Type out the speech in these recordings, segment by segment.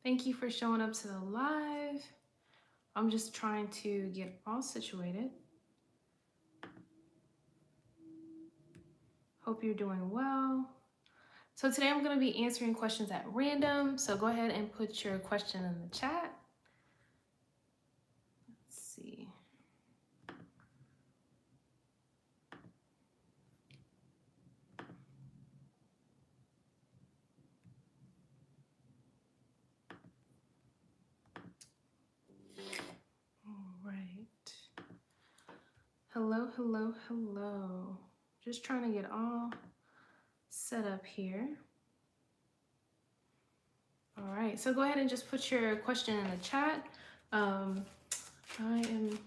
Thank you for showing up to the live. I'm just trying to get all situated. Hope you're doing well. So today I'm going to be answering questions at random. So go ahead and put your question in the chat. Let's see. All right. Hello, hello, hello. Just trying to get all set up here. All right, so go ahead and just put your question in the chat. I am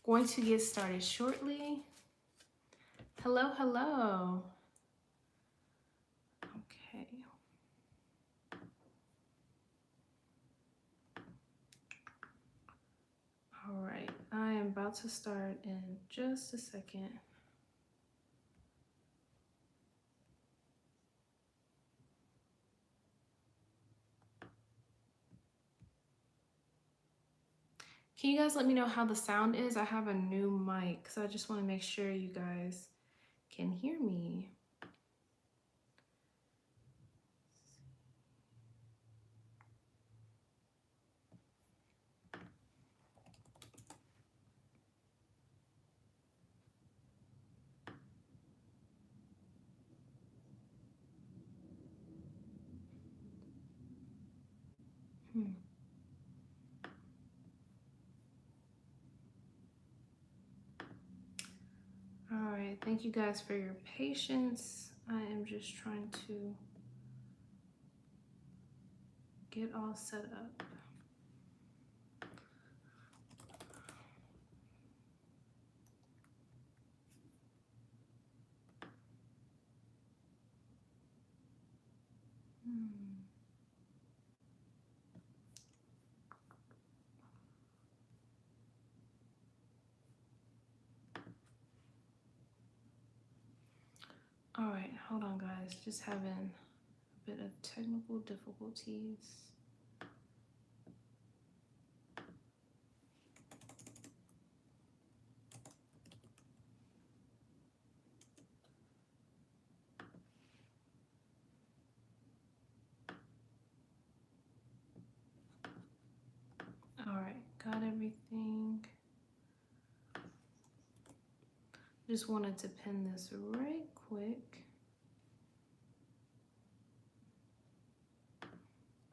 going to get started shortly. Hello, hello. Okay. All right, I am about to start in just a second. Can you guys let me know how the sound is? I have a new mic, so I just want to make sure you guys can hear me. All right, thank you guys for your patience. I am just trying to get all set up. All right, hold on guys, just having a bit of technical difficulties. All right, got everything. Just wanted to pin this right quick.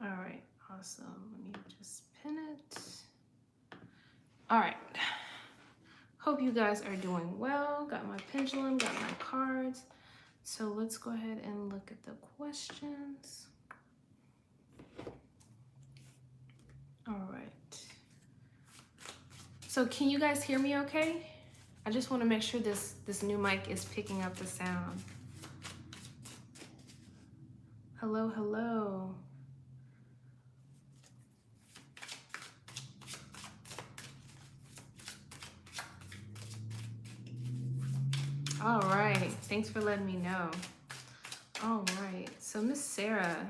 All right, awesome. Let me just pin it. All right. Hope you guys are doing well. Got my pendulum, got my cards. So let's go ahead and look at the questions. All right. So can you guys hear me okay? I just want to make sure this new mic is picking up the sound. Hello, hello. All right, thanks for letting me know. All right, so Miss Sarah.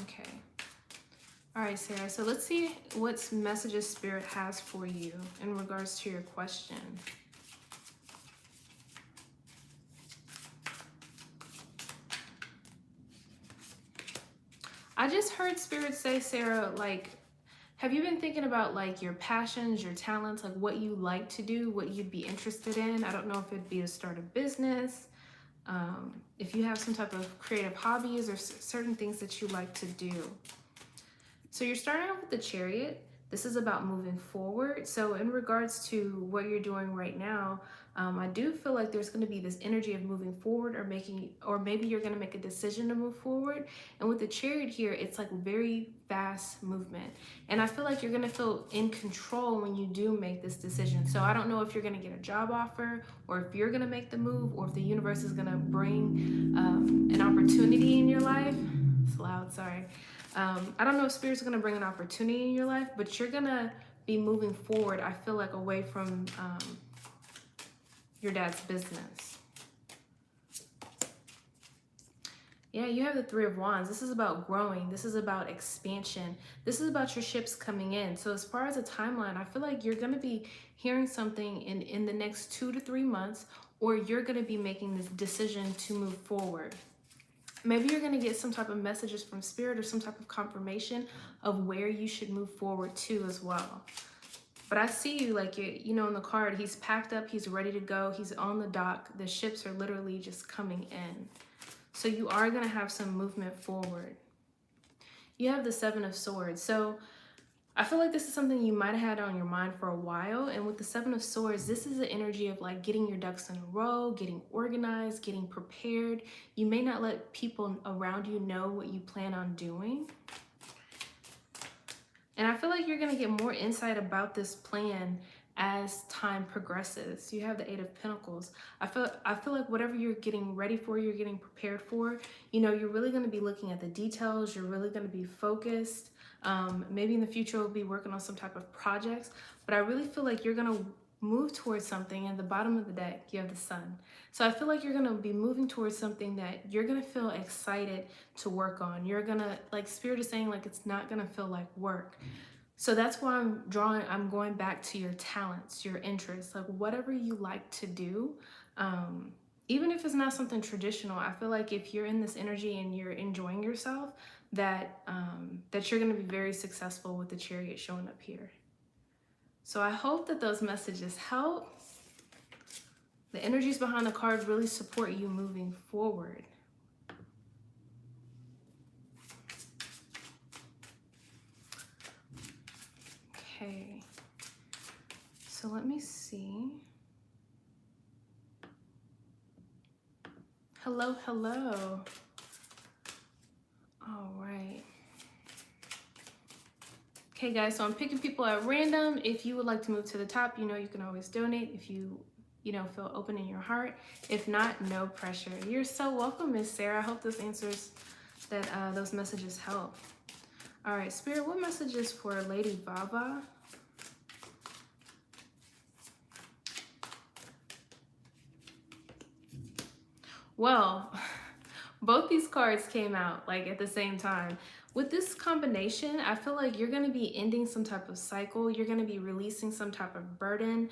Okay. All right, Sarah, so let's see what messages Spirit has for you in regards to your question. I just heard Spirit say, Sarah, like, have you been thinking about like your passions, your talents, like what you like to do, what you'd be interested in? I don't know if it'd be to start a business, if you have some type of creative hobbies or certain things that you like to do. So you're starting off with the Chariot. This is about moving forward. So in regards to what you're doing right now, I do feel like there's going to be this energy of moving forward or maybe you're going to make a decision to move forward. And with the Chariot here, it's like very fast movement. And I feel like you're going to feel in control when you do make this decision. So I don't know if you're going to get a job offer or if you're going to make the move or if the universe is going to bring an opportunity in your life. It's loud, sorry. I don't know if Spirit's going to bring an opportunity in your life, but you're going to be moving forward, I feel like, away from your dad's business. Yeah, you have the Three of Wands. This is about growing. This is about expansion. This is about your ships coming in. So as far as a timeline, I feel like you're going to be hearing something in the next 2 to 3 months, or you're going to be making this decision to move forward. Maybe you're going to get some type of messages from spirit or some type of confirmation of where you should move forward to as well. But I see you like, you know, in the card, he's packed up, he's ready to go, he's on the dock. The ships are literally just coming in. So you are going to have some movement forward. You have the Seven of Swords. So I feel like this is something you might have had on your mind for a while. And with the Seven of Swords, this is the energy of like getting your ducks in a row, getting organized, getting prepared. You may not let people around you know what you plan on doing. And I feel like you're going to get more insight about this plan as time progresses. You have the Eight of Pentacles. I feel like whatever you're getting ready for, you're getting prepared for, you know, you're really going to be looking at the details. You're really going to be focused. Maybe in the future we'll be working on some type of projects, but I really feel like you're going to move towards something. At the bottom of the deck, you have the Sun. So I feel like you're going to be moving towards something that you're going to feel excited to work on. You're going to, like Spirit is saying, like it's not going to feel like work. So that's why I'm going back to your talents, your interests, like whatever you like to do. Even if it's not something traditional, I feel like if you're in this energy and you're enjoying yourself, that you're going to be very successful with the Chariot showing up here. So I hope that those messages help. The energies behind the cards really support you moving forward. Okay, so let me see. Hello, hello. All right. Okay, guys, so I'm picking people at random. If you would like to move to the top, you know you can always donate if you know, feel open in your heart. If not, no pressure. You're so welcome, Miss Sarah. I hope those answers, that those messages help. All right, Spirit, what messages for Lady Baba? Well, both these cards came out like at the same time. With this combination, I feel like you're going to be ending some type of cycle. You're going to be releasing some type of burden.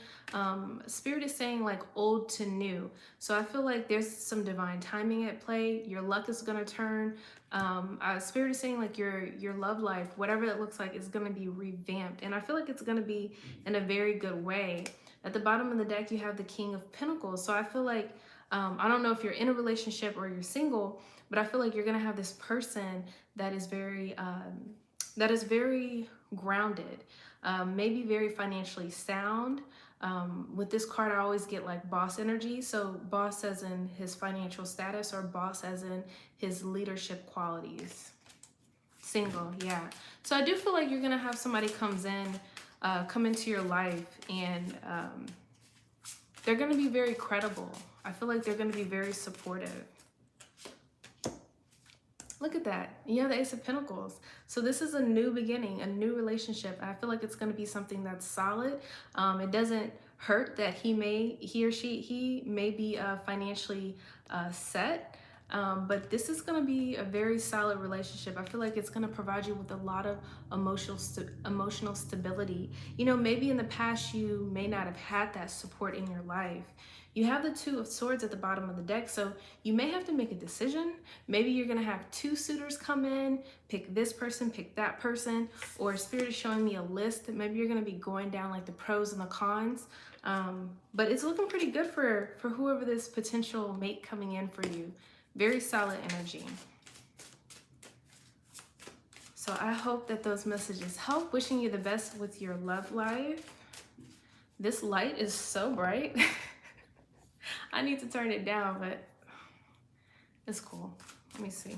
Spirit is saying like old to new. So I feel like there's some divine timing at play. Your luck is going to turn. Spirit is saying like your love life, whatever it looks like, is going to be revamped. And I feel like it's going to be in a very good way. At the bottom of the deck, you have the King of Pentacles. So I feel like, I don't know if you're in a relationship or you're single, but I feel like you're going to have this person that is very grounded, maybe very financially sound. With this card, I always get like boss energy. So boss as in his financial status, or boss as in his leadership qualities. Single, yeah. So I do feel like you're going to have somebody come into your life, and they're going to be very credible. I feel like they're going to be very supportive. Look at that. You have the Ace of Pentacles. So this is a new beginning, a new relationship. I feel like it's going to be something that's solid. It doesn't hurt that he may be financially set. But this is going to be a very solid relationship. I feel like it's going to provide you with a lot of emotional stability. You know, maybe in the past you may not have had that support in your life. You have the Two of Swords at the bottom of the deck, so you may have to make a decision. Maybe you're going to have two suitors come in, pick this person, pick that person, or Spirit is showing me a list that maybe you're going to be going down like the pros and the cons. But it's looking pretty good for whoever this potential mate coming in for you. Very solid energy. So I hope that those messages help. Wishing you the best with your love life. This light is so bright. I need to turn it down, but it's cool. Let me see.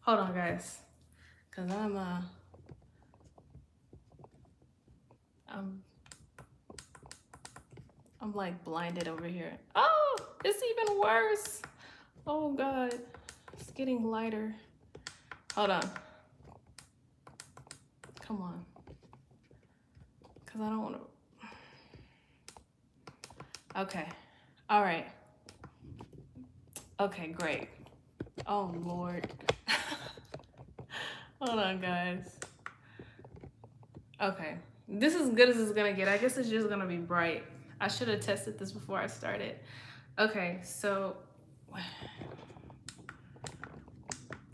Hold on, guys. Because I'm like blinded over here. Oh, it's even worse. Oh God, it's getting lighter. Hold on. Come on. Because I don't want to. Okay. All right. Okay, great. Oh, Lord. Hold on, guys. Okay. This is as good as it's gonna get. I guess it's just gonna be bright. I should have tested this before I started. Okay, so...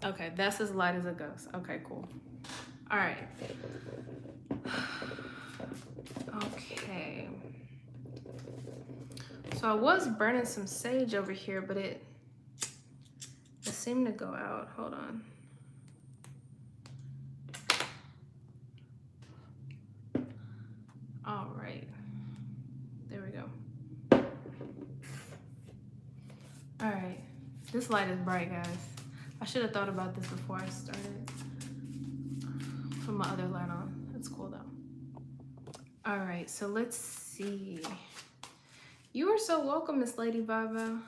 Okay, that's as light as it goes. Okay, cool. All right. Okay. So I was burning some sage over here, but it seemed to go out. Hold on. All right. There we go. All right. This light is bright, guys. I should have thought about this before I started. Put my other light on. That's cool though. All right, so let's see. You are so welcome, Miss Lady Baba.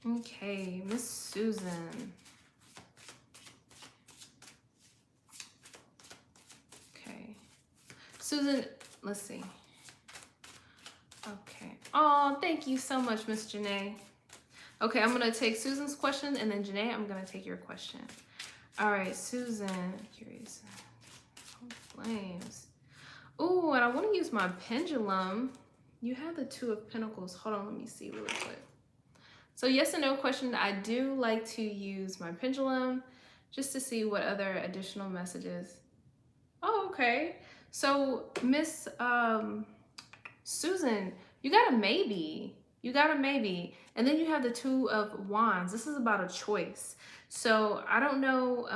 Okay, Miss Susan. Okay. Susan, let's see. Okay. Oh, thank you so much, Miss Janae. Okay, I'm going to take Susan's question, and then Janae, I'm going to take your question. All right, Susan. Curious. Flames. Ooh, and I want to use my pendulum. You have the Two of Pentacles. Hold on, let me see really quick. So yes and no question. I do like to use my pendulum just to see what other additional messages. Oh, okay. So Miss Susan, you got a maybe. You got a maybe. And then you have the Two of Wands. This is about a choice. So I don't know.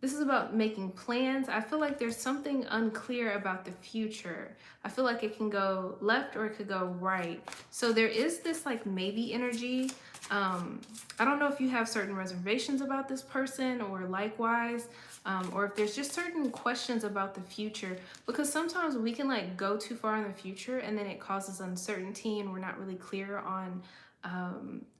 This is about making plans. I feel like there's something unclear about the future. I feel like it can go left or it could go right. So there is this like maybe energy. I don't know if you have certain reservations about this person or likewise, or if there's just certain questions about the future, because sometimes we can like go too far in the future and then it causes uncertainty and we're not really clear on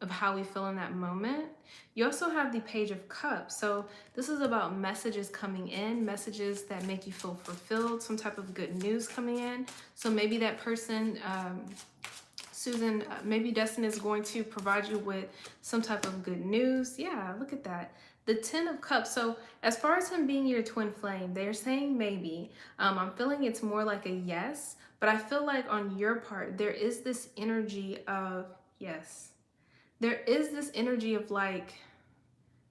of how we feel in that moment. You also have the Page of Cups. So this is about messages coming in, messages that make you feel fulfilled, some type of good news coming in. So maybe that person, Susan, maybe Destiny is going to provide you with some type of good news. Yeah, look at that. The Ten of Cups. So as far as him being your twin flame, they're saying maybe. I'm feeling it's more like a yes, but I feel like on your part, there is this energy of yes. There is this energy of like,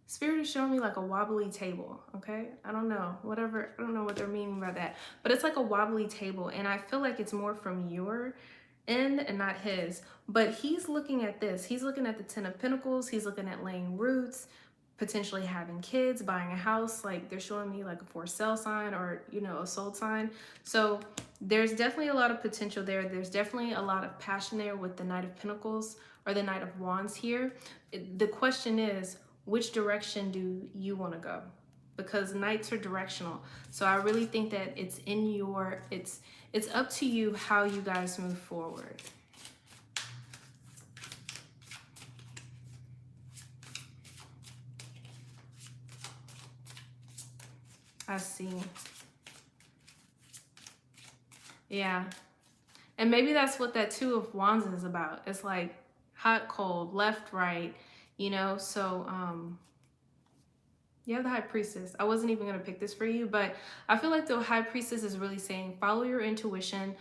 Spirit is showing me like a wobbly table, okay? I don't know, whatever, I don't know what they're meaning by that, but it's like a wobbly table, and I feel like it's more from your end and not his. But he's looking at this. He's looking at the Ten of Pentacles. He's looking at laying roots, potentially having kids, buying a house. Like they're showing me like a for sale sign or, you know, a sold sign. So there's definitely a lot of potential there. There's definitely a lot of passion there with the Knight of Pentacles or the Knight of Wands here. The question is, which direction do you want to go? Because knights are directional. So I really think that it's in your, it's up to you how you guys move forward. I see. Yeah. And maybe that's what that Two of Wands is about. It's like hot, cold, left, right, you know? So, you have the High Priestess. I wasn't even going to pick this for you, but I feel like the High Priestess is really saying, follow your intuition.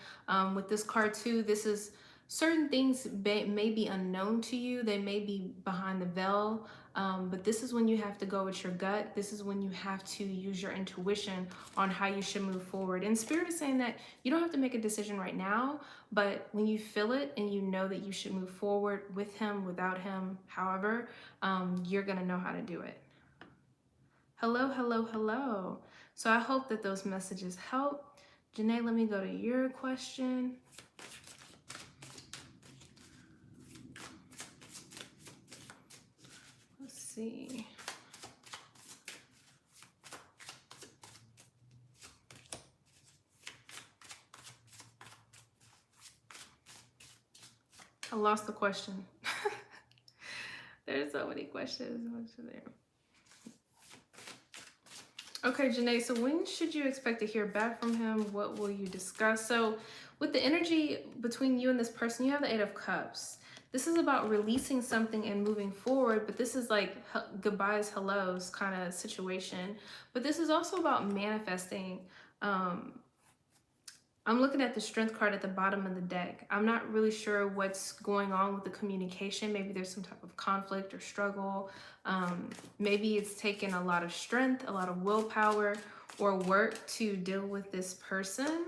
With this card too, this is certain things may be unknown to you. They may be behind the veil, but this is when you have to go with your gut. This is when you have to use your intuition on how you should move forward. And Spirit is saying that you don't have to make a decision right now, but when you feel it and you know that you should move forward with him, without him, however, you're going to know how to do it. Hello, hello, hello. So I hope that those messages help. Janae, let me go to your question. Let's see. I lost the question. There's so many questions. What's there? Okay, Janae, so when should you expect to hear back from him? What will you discuss? So with the energy between you and this person, you have the Eight of Cups. This is about releasing something and moving forward, but this is like goodbyes, hellos kind of situation. But this is also about manifesting. Um, I'm looking at the strength card at the bottom of the deck. I'm not really sure what's going on with the communication. Maybe there's some type of conflict or struggle. Maybe it's taken a lot of strength, a lot of willpower or work to deal with this person.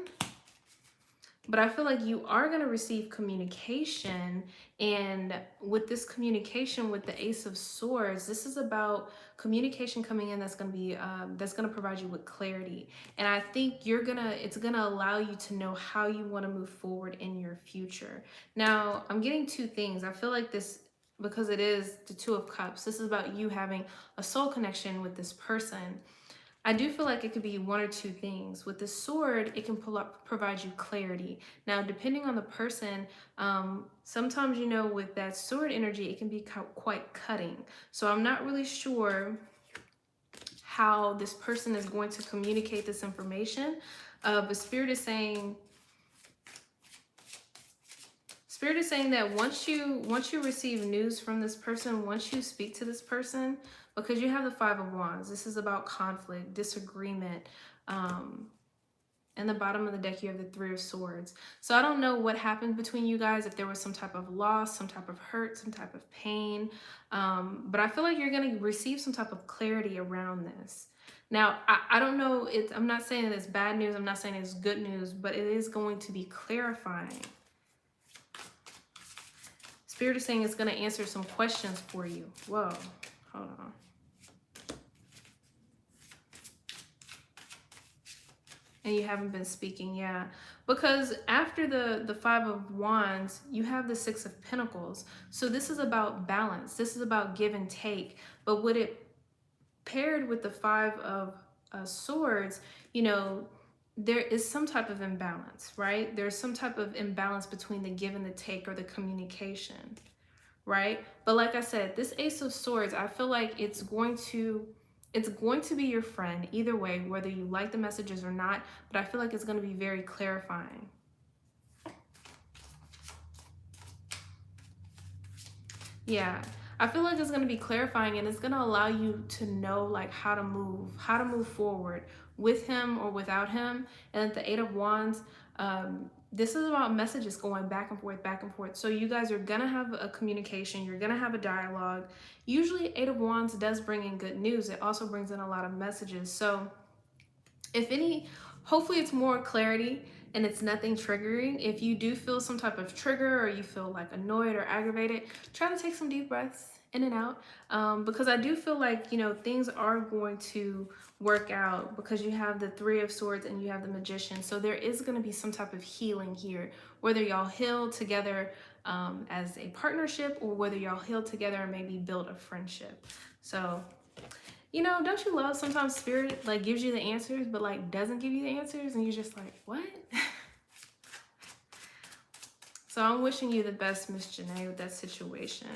But I feel like you are going to receive communication. And with this communication with the Ace of Swords, this is about communication coming in that's going to be, that's going to provide you with clarity. And I think it's going to allow you to know how you want to move forward in your future. Now, I'm getting two things. I feel like this, because it is the Two of Cups, this is about you having a soul connection with this person. I do feel like it could be one or two things. With the sword, it can provide you clarity. Now, depending on the person, sometimes, you know, with that sword energy, it can be quite cutting. So I'm not really sure how this person is going to communicate this information. But Spirit is saying that once you receive news from this person, once you speak to this person, because you have the Five of Wands, this is about conflict, disagreement. And the bottom of the deck, you have the Three of Swords. So I don't know what happened between you guys, if there was some type of loss, some type of hurt, some type of pain. But I feel like you're going to receive some type of clarity around this. Now, I don't know. I'm not saying that it's bad news. I'm not saying it's good news, but it is going to be clarifying. Spirit is saying it's going to answer some questions for you. Whoa, hold on. And you haven't been speaking, yeah. Because after the Five of Wands, you have the Six of Pentacles. So this is about balance. This is about give and take. But with it paired with the Five of Swords, you know, there is some type of imbalance, right? There's some type of imbalance between the give and the take, or the communication, right? But like I said, this Ace of Swords, I feel like it's going to be your friend either way, whether you like the messages or not. But I feel like it's going to be very clarifying. Yeah, I feel like it's going to be clarifying, and it's going to allow you to know like how to move forward with him or without him. And at the Eight of Wands, this is about messages going back and forth, back and forth. So you guys are going to have a communication. You're going to have a dialogue. Usually Eight of Wands does bring in good news. It also brings in a lot of messages. So if any, hopefully it's more clarity and it's nothing triggering. If you do feel some type of trigger, or you feel like annoyed or aggravated, try to take some deep breaths in and out, because I do feel like, you know, things are going to work out, because you have the Three of Swords and you have the Magician. So there is going to be some type of healing here, whether y'all heal together as a partnership, or whether y'all heal together and maybe build a friendship. So, you know, don't you love sometimes Spirit like gives you the answers, but like doesn't give you the answers, and you're just like, what? So I'm wishing you the best, Miss Janae, with that situation.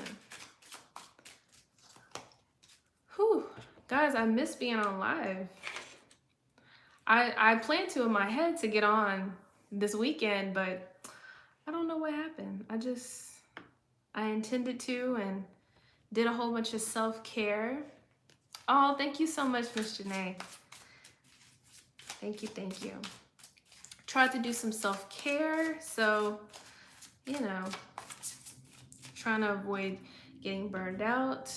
Whew. Guys, I miss being on live. I planned to in my head to get on this weekend, but I don't know what happened. I intended to and did a whole bunch of self-care. Oh, thank you so much, Miss Janae. Thank you, thank you. Tried to do some self-care, so, you know, trying to avoid getting burned out.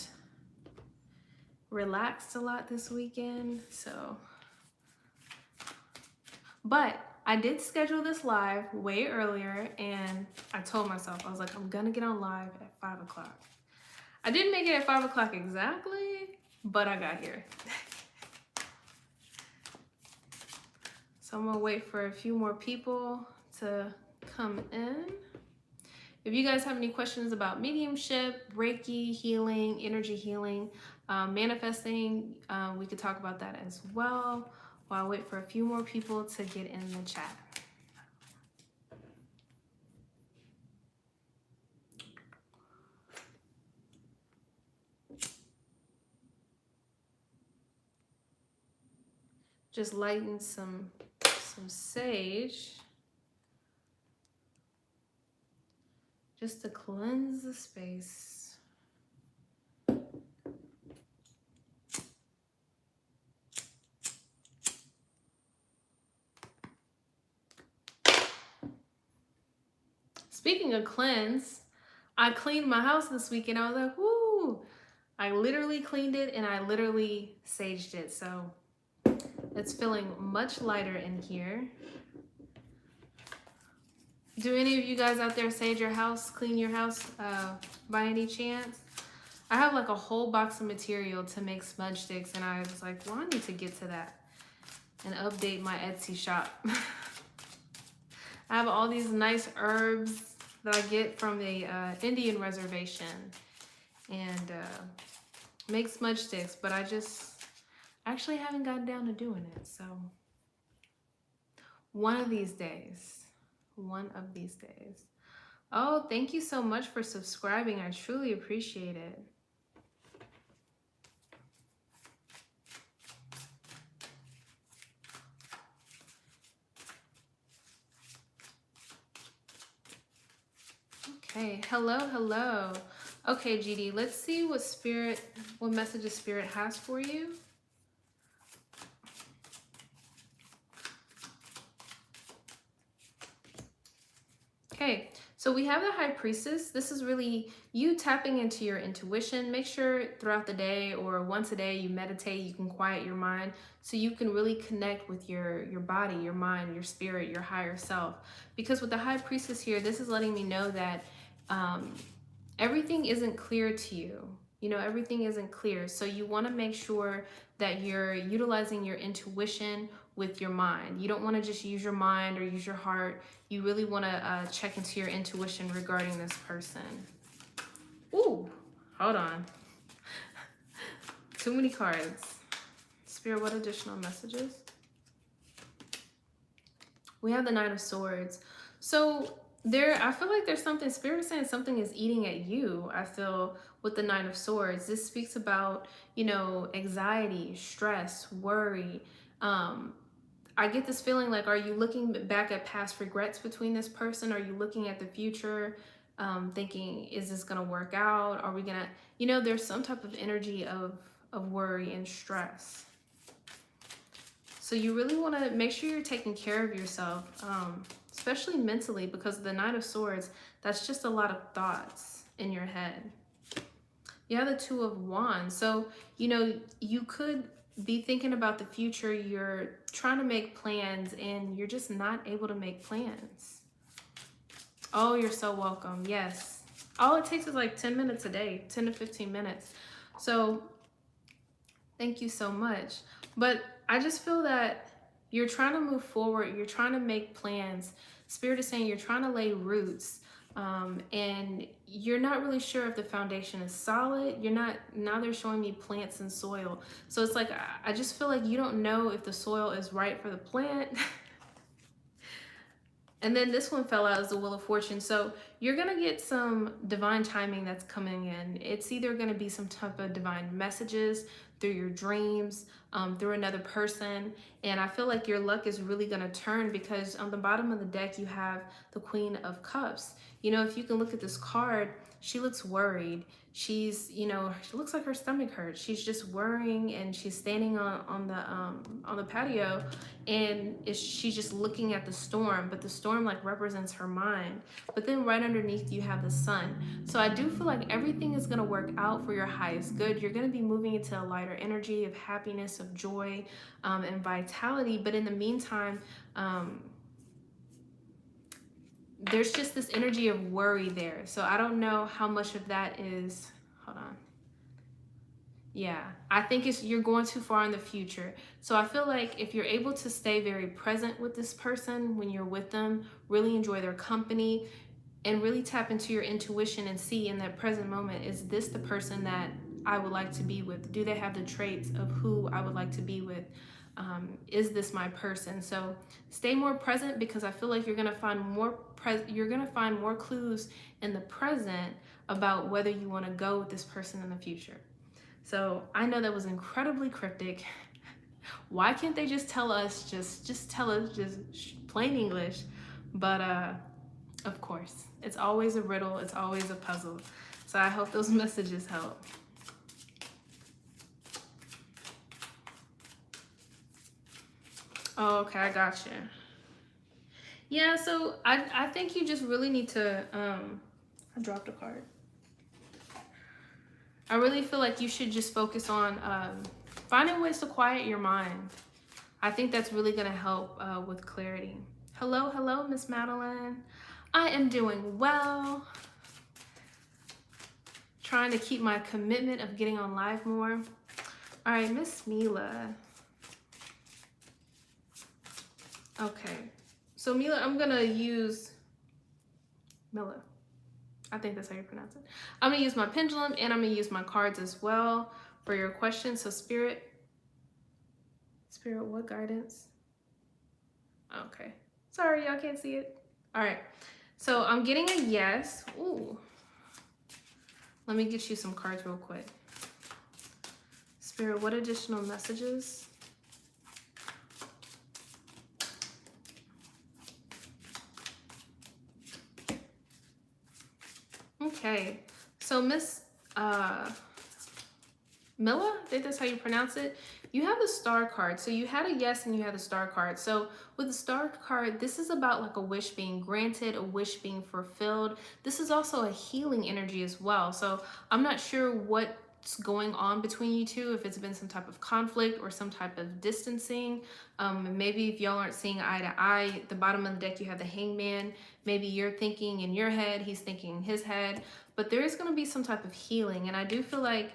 Relaxed a lot this weekend, so. But I did schedule this live way earlier, and I told myself, I was like, I'm gonna get on live at 5 o'clock. I didn't make it at 5 o'clock exactly, but I got here. So I'm gonna wait for a few more people to come in. If you guys have any questions about mediumship, Reiki, healing, energy healing, manifesting, we could talk about that as well, while I wait for a few more people to get in the chat. Just lighten some sage. Just to cleanse the space. Speaking of cleanse, I cleaned my house this weekend. I was like, woo! I literally cleaned it and I literally saged it. So it's feeling much lighter in here. Do any of you guys out there sage your house, clean your house by any chance? I have like a whole box of material to make smudge sticks and I was like, well, I need to get to that and update my Etsy shop. I have all these nice herbs that I get from the Indian reservation and make smudge sticks, but I just actually haven't gotten down to doing it. So one of these days. Oh, thank you so much for subscribing. I truly appreciate it. Okay, hello. Okay, GD, let's see what messages Spirit has for you. Okay, so we have the High Priestess. This is really you tapping into your intuition. Make sure throughout the day or once a day you meditate, you can quiet your mind so you can really connect with your body, your mind, your spirit, your higher self. Because with the High Priestess here, this is letting me know that everything isn't clear to you. You know, everything isn't clear. So you want to make sure that you're utilizing your intuition with your mind. You don't want to just use your mind or use your heart. You really want to check into your intuition regarding this person. Ooh, hold on. Too many cards. Spirit, what additional messages? We have the Knight of Swords. So I feel like there's something, Spirit is saying something is eating at you, I feel, with the Knight of Swords. This speaks about, you know, anxiety, stress, worry. I get this feeling like, are you looking back at past regrets between this person? Are you looking at the future, thinking, is this going to work out? Are we going to, you know, there's some type of energy of worry and stress. So you really want to make sure you're taking care of yourself, especially mentally, because the Knight of Swords, that's just a lot of thoughts in your head. You have the Two of Wands. So, you know, you could be thinking about the future. You're trying to make plans and you're just not able to make plans. Oh, you're so welcome. Yes. All it takes is like 10 minutes a day, 10 to 15 minutes. So thank you so much. But I just feel that you're trying to move forward. You're trying to make plans. Spirit is saying you're trying to lay roots. And you're not really sure if the foundation is solid. Now they're showing me plants and soil. So it's like, I just feel like you don't know if the soil is right for the plant. And then this one fell out as the Wheel of Fortune. So you're going to get some divine timing that's coming in. It's either going to be some type of divine messages through your dreams, through another person. And I feel like your luck is really going to turn because on the bottom of the deck, you have the Queen of Cups. You know, if you can look at this card, she looks worried. She's, you know, she looks like her stomach hurts. She's just worrying and she's standing on the patio and she's just looking at the storm, but the storm like represents her mind. But then right underneath you have the sun. So I do feel like everything is going to work out for your highest good. You're going to be moving into a lighter energy of happiness, of joy, and vitality. But in the meantime, there's just this energy of worry there. So I don't know how much of that is, hold on. Yeah, I think you're going too far in the future. So I feel like if you're able to stay very present with this person when you're with them, really enjoy their company and really tap into your intuition and see in that present moment, is this the person that I would like to be with? Do they have the traits of who I would like to be with? Is this my person? So stay more present because I feel like you're gonna find more clues in the present about whether you want to go with this person in the future. So I know that was incredibly cryptic, Why can't they just tell us, just tell us just plain English? But of course, it's always a riddle, it's always a puzzle. So I hope those messages help. Oh, okay, I got you. Yeah, so I think you just really need to I dropped a card. I really feel like you should just focus on finding ways to quiet your mind. I think that's really going to help with clarity. Hello, hello, Miss Madeline. I am doing well. Trying to keep my commitment of getting on live more. All right, Miss Mila. Okay, so Mila, I'm going to use Mila. I think that's how you pronounce it. I'm going to use my pendulum and I'm going to use my cards as well for your questions. So Spirit, what guidance? Okay. Sorry, y'all can't see it. All right. So I'm getting a yes. Ooh. Let me get you some cards real quick. Spirit, what additional messages? Okay. So Miss Mila, I think that's how you pronounce it. You have the star card. So you had a yes and you had the star card. So with the star card, this is about like a wish being granted, a wish being fulfilled. This is also a healing energy as well. So I'm not sure what's going on between you two, if it's been some type of conflict or some type of distancing. Maybe if y'all aren't seeing eye to eye, the bottom of the deck, you have the Hangman. Maybe you're thinking in your head, he's thinking in his head. But there is going to be some type of healing. And I do feel like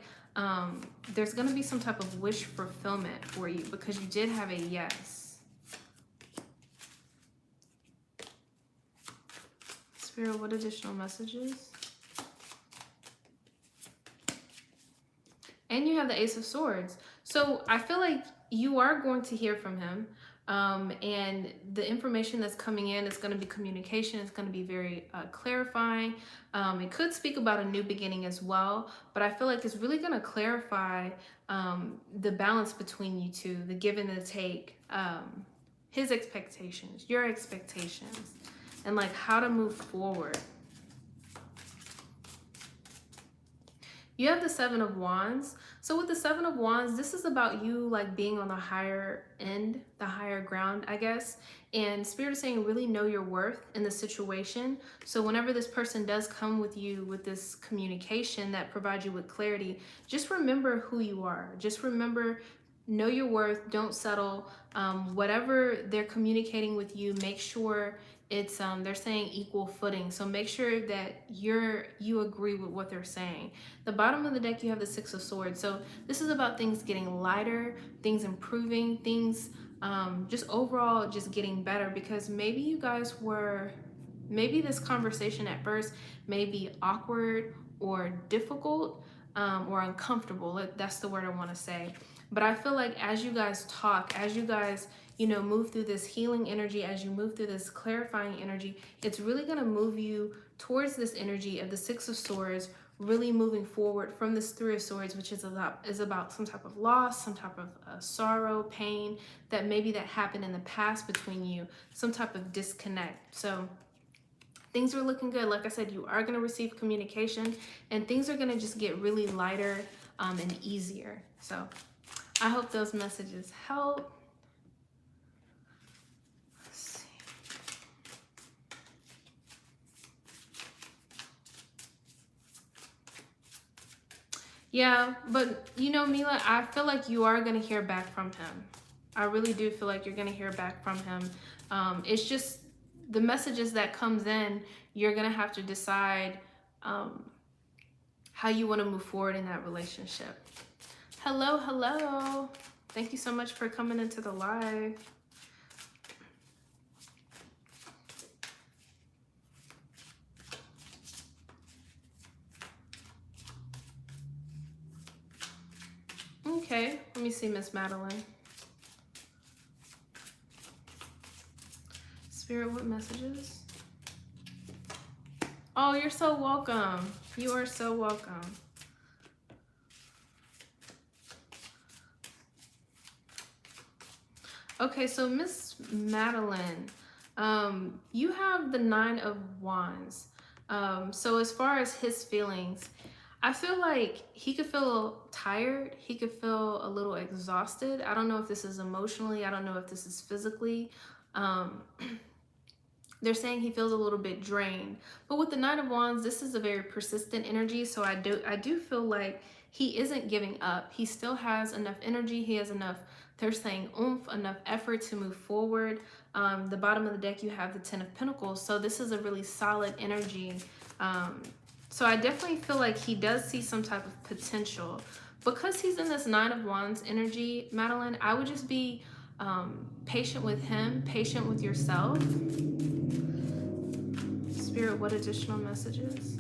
there's going to be some type of wish fulfillment for you because you did have a yes. Spirit, what additional messages? And you have the Ace of Swords. So I feel like you are going to hear from him. And the information that's coming in is going to be communication. It's going to be very clarifying. It could speak about a new beginning as well, but I feel like it's really going to clarify the balance between you two, the give and the take, his expectations, your expectations, and like how to move forward. You have the Seven of Wands. So with the Seven of Wands, this is about you like being on the higher end, the higher ground, I guess. And Spirit is saying really know your worth in the situation. So whenever this person does come with you with this communication that provides you with clarity, just remember who you are. Just remember, know your worth, don't settle. Whatever they're communicating with you, make sure it's they're saying equal footing, so make sure that you agree with what they're saying. The bottom of the deck, you have the Six of Swords. So this is about things getting lighter, things improving, things just overall just getting better, because maybe you guys were, maybe this conversation at first may be awkward or difficult or uncomfortable. That's the word I want to say. But I feel like as you guys talk, as you guys move through this healing energy, as you move through this clarifying energy, it's really going to move you towards this energy of the Six of Swords, really moving forward from this Three of Swords, which is about some type of loss, some type of sorrow, pain, that maybe that happened in the past between you, some type of disconnect. So things are looking good. Like I said, you are going to receive communication and things are going to just get really lighter and easier. So I hope those messages help. Yeah, but Mila, I feel like you are going to hear back from him. I really do feel like you're going to hear back from him. It's just the messages that comes in, you're going to have to decide how you want to move forward in that relationship. Hello, hello. Thank you so much for coming into the live. Okay, let me see, Miss Madeline. Spirit, what messages? Oh, you're so welcome. You are so welcome. Okay, so Miss Madeline, you have the Nine of Wands. So as far as his feelings, I feel like he could feel tired. He could feel a little exhausted. I don't know if this is emotionally. I don't know if this is physically. Um, they're saying he feels a little bit drained. But with the Knight of Wands, this is a very persistent energy. So I do feel like he isn't giving up. He still has enough energy. He has enough, they're saying, oomph, enough effort to move forward. The bottom of the deck, you have the Ten of Pentacles. So this is a really solid energy. So I definitely feel like he does see some type of potential. Because he's in this Nine of Wands energy, Madeline, I would just be patient with him, patient with yourself. Spirit, what additional messages?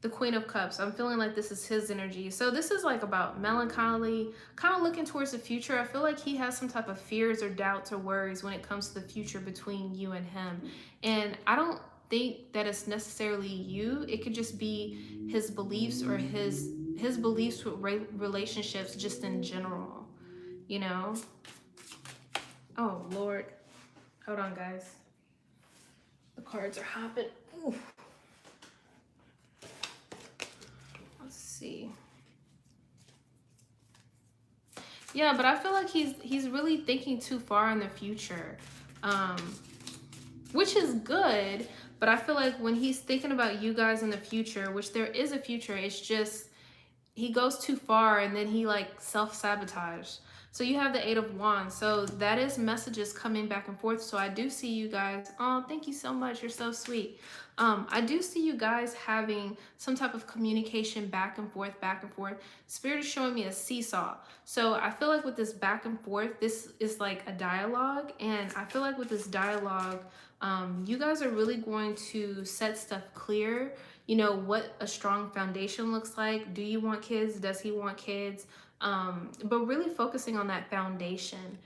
The Queen of Cups. I'm feeling like this is his energy. So this is like about melancholy, kind of looking towards the future. I feel like he has some type of fears or doubts or worries when it comes to the future between you and him. And I don't think that it's necessarily you. It could just be his beliefs or his beliefs with relationships just in general, you know? Oh, Lord. Hold on, guys. The cards are hopping. Ooh. Let's see. Yeah, but I feel like he's really thinking too far in the future, which is good. But I feel like when he's thinking about you guys in the future, which there is a future, it's just he goes too far and then he like self-sabotage. So you have the Eight of Wands. So that is messages coming back and forth. So I do see you guys. Oh, thank you so much. You're so sweet. I do see you guys having some type of communication back and forth, back and forth. Spirit is showing me a seesaw. So I feel like with this back and forth, this is like a dialogue. And I feel like with this dialogue, you guys are really going to set stuff clear. You know, what a strong foundation looks like. Do you want kids? Does he want kids? But really focusing on that foundation.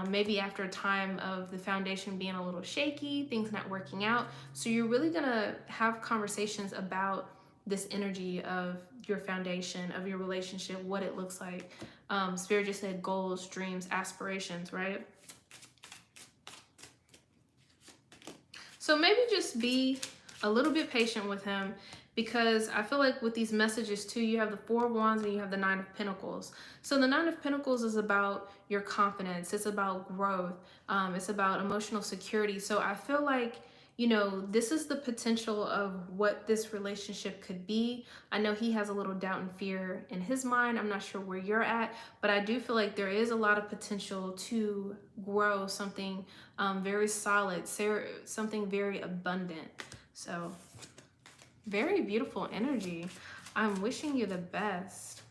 Maybe after a time of the foundation being a little shaky, things not working out. So you're really gonna have conversations about this energy of your foundation, of your relationship, what it looks like. Spirit just said goals, dreams, aspirations, right? So maybe just be a little bit patient with him, because I feel like with these messages too, you have the Four of Wands and you have the Nine of Pentacles. So the Nine of Pentacles is about your confidence. It's about growth. It's about emotional security. So I feel like, you know, this is the potential of what this relationship could be. I know he has a little doubt and fear in his mind. I'm not sure where you're at, but I do feel like there is a lot of potential to grow something very solid, something very abundant. So very beautiful energy. I'm wishing you the best.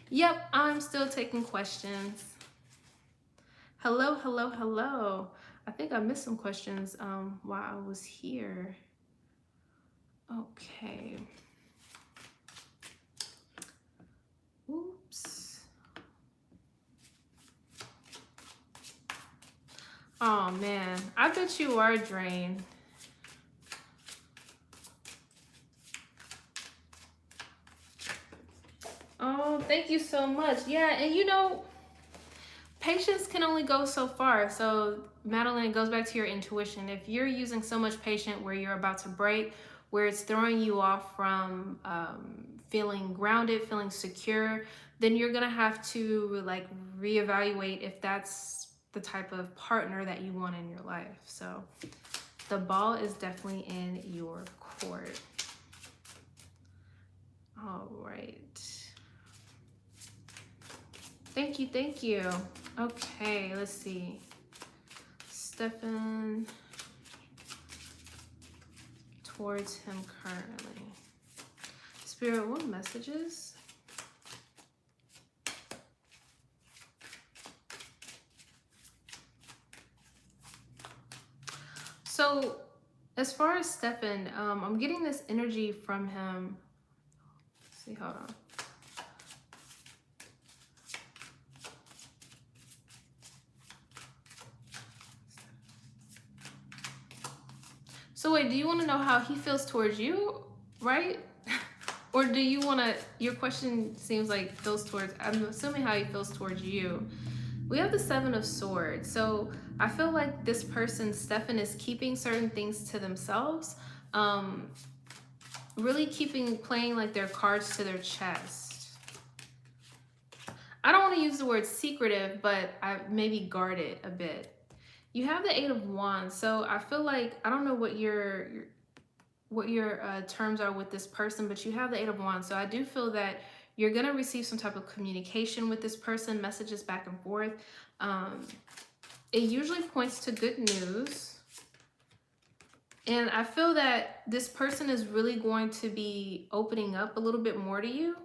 Yep, I'm still taking questions. Hello, hello, hello. I think I missed some questions while I was here. Okay. Oops. Oh man, I bet you are drained. Oh, thank you so much. Yeah, and you know, patience can only go so far. So Madeline, it goes back to your intuition. If you're using so much patience where you're about to break, where it's throwing you off from feeling grounded, feeling secure, then you're gonna have to like reevaluate if that's the type of partner that you want in your life. So the ball is definitely in your court. All right. Thank you, thank you. Okay, let's see. Stefan towards him currently. Spirit, what messages? So as far as Stefan, I'm getting this energy from him. Let's see, hold on. So wait, do you want to know how he feels towards you, right? Or do you want to, your question seems like feels towards, I'm assuming how he feels towards you. We have the Seven of Swords. So I feel like this person, Stefan, is keeping certain things to themselves. Really playing like their cards to their chest. I don't want to use the word secretive, but I maybe guard it a bit. You have the Eight of Wands. So I feel like, I don't know what your terms are with this person, but you have the Eight of Wands. So I do feel that you're going to receive some type of communication with this person, messages back and forth. It usually points to good news. And I feel that this person is really going to be opening up a little bit more to you,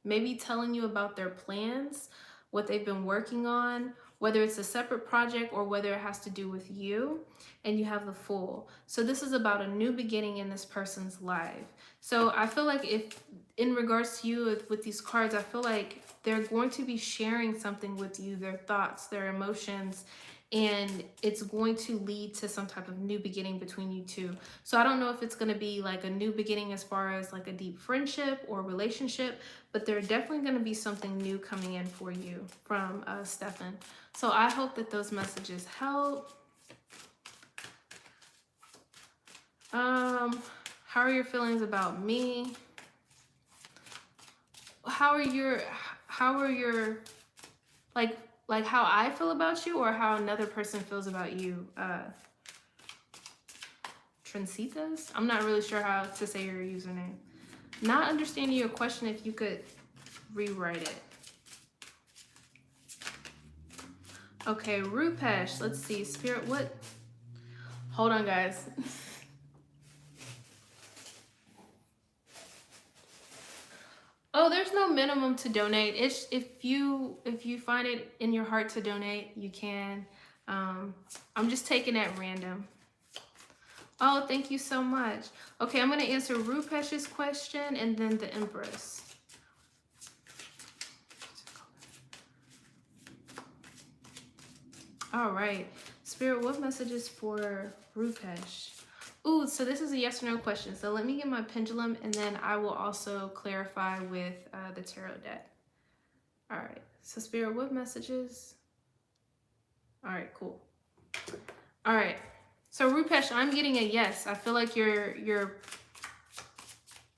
maybe telling you about their plans, what they've been working on, whether it's a separate project or whether it has to do with you. And you have the Fool. So this is about a new beginning in this person's life. So I feel like if in regards to you with these cards, I feel like they're going to be sharing something with you, their thoughts, their emotions, and it's going to lead to some type of new beginning between you two. So I don't know if it's going to be like a new beginning as far as like a deep friendship or relationship, but there's definitely going to be something new coming in for you from Stefan. So I hope that those messages help. How are your feelings about me? How are your like how I feel about you, or how another person feels about you? Trencitas? I'm not really sure how to say your username. Not understanding your question, if you could rewrite it. Okay, Rupesh, let's see. Spirit, what? Hold on, guys. Oh, there's no minimum to donate. It's if you find it in your heart to donate, you can. I'm just taking it at random. Oh, thank you so much. Okay, I'm going to answer Rupesh's question and then the Empress. All right. Spirit, what messages for Rupesh? Ooh, so this is a yes or no question. So let me get my pendulum, and then I will also clarify with the tarot deck. All right. So Spirit, what messages? All right, cool. All right. So Rupesh, I'm getting a yes. I feel like you're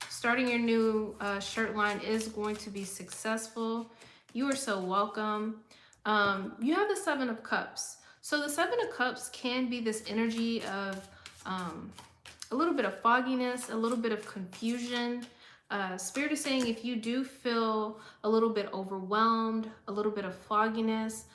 starting your new shirt line is going to be successful. You are so welcome. You have the Seven of Cups. So the Seven of Cups can be this energy of a little bit of fogginess, a little bit of confusion. Spirit is saying if you do feel a little bit overwhelmed, a little bit of fogginess,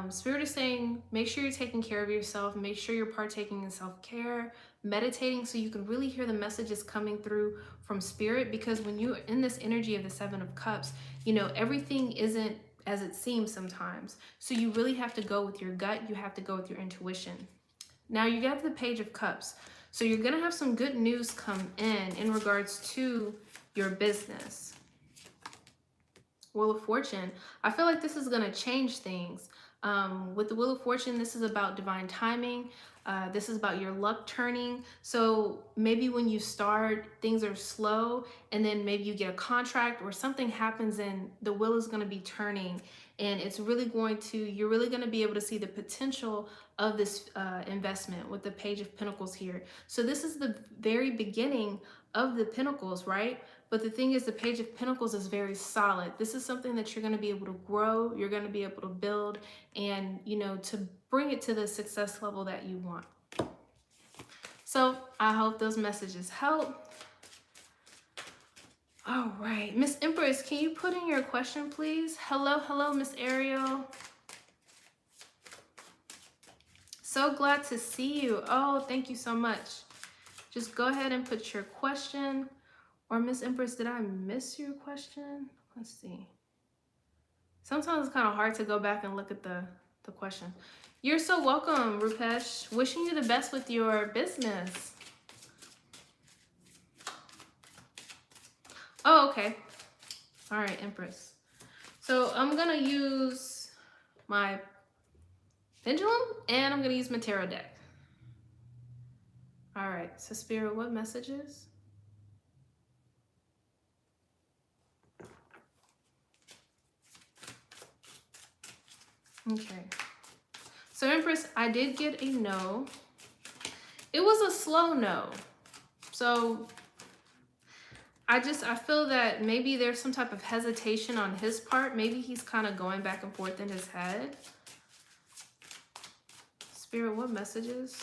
Spirit is saying make sure you're taking care of yourself, make sure you're partaking in self-care, meditating so you can really hear the messages coming through from Spirit, because when you're in this energy of the Seven of Cups, you know, everything isn't as it seems sometimes. So you really have to go with your gut, you have to go with your intuition. Now you got the Page of Cups. So you're going to have some good news come in regards to your business. Wheel of Fortune. I feel like this is going to change things. With the Wheel of Fortune, this is about divine timing. This is about your luck turning. So maybe when you start, things are slow, and then maybe you get a contract or something happens and the wheel is going to be turning, and it's really going to, you're really going to be able to see the potential of this investment with the Page of Pentacles here. So this is the very beginning of the Pentacles, right? But the thing is, the Page of Pentacles is very solid. This is something that you're going to be able to grow, you're going to be able to build, and, you know, to bring it to the success level that you want. So I hope those messages help. All right, Miss Empress, can you put in your question, please? Hello, Miss Ariel. So glad to see you. Oh, thank you so much. Just go ahead and put your question. Or Miss Empress, did I miss your question? Let's see. Sometimes it's kind of hard to go back and look at the question. You're so welcome, Rupesh. Wishing you the best with your business. Oh, okay. All right, Empress. So I'm going to use my pendulum and I'm going to use my tarot deck. All right. So Spirit, what messages? Okay. So Empress, I did get a no. It was a slow no. So I feel that maybe there's some type of hesitation on his part. Maybe he's kind of going back and forth in his head. Spirit, what messages?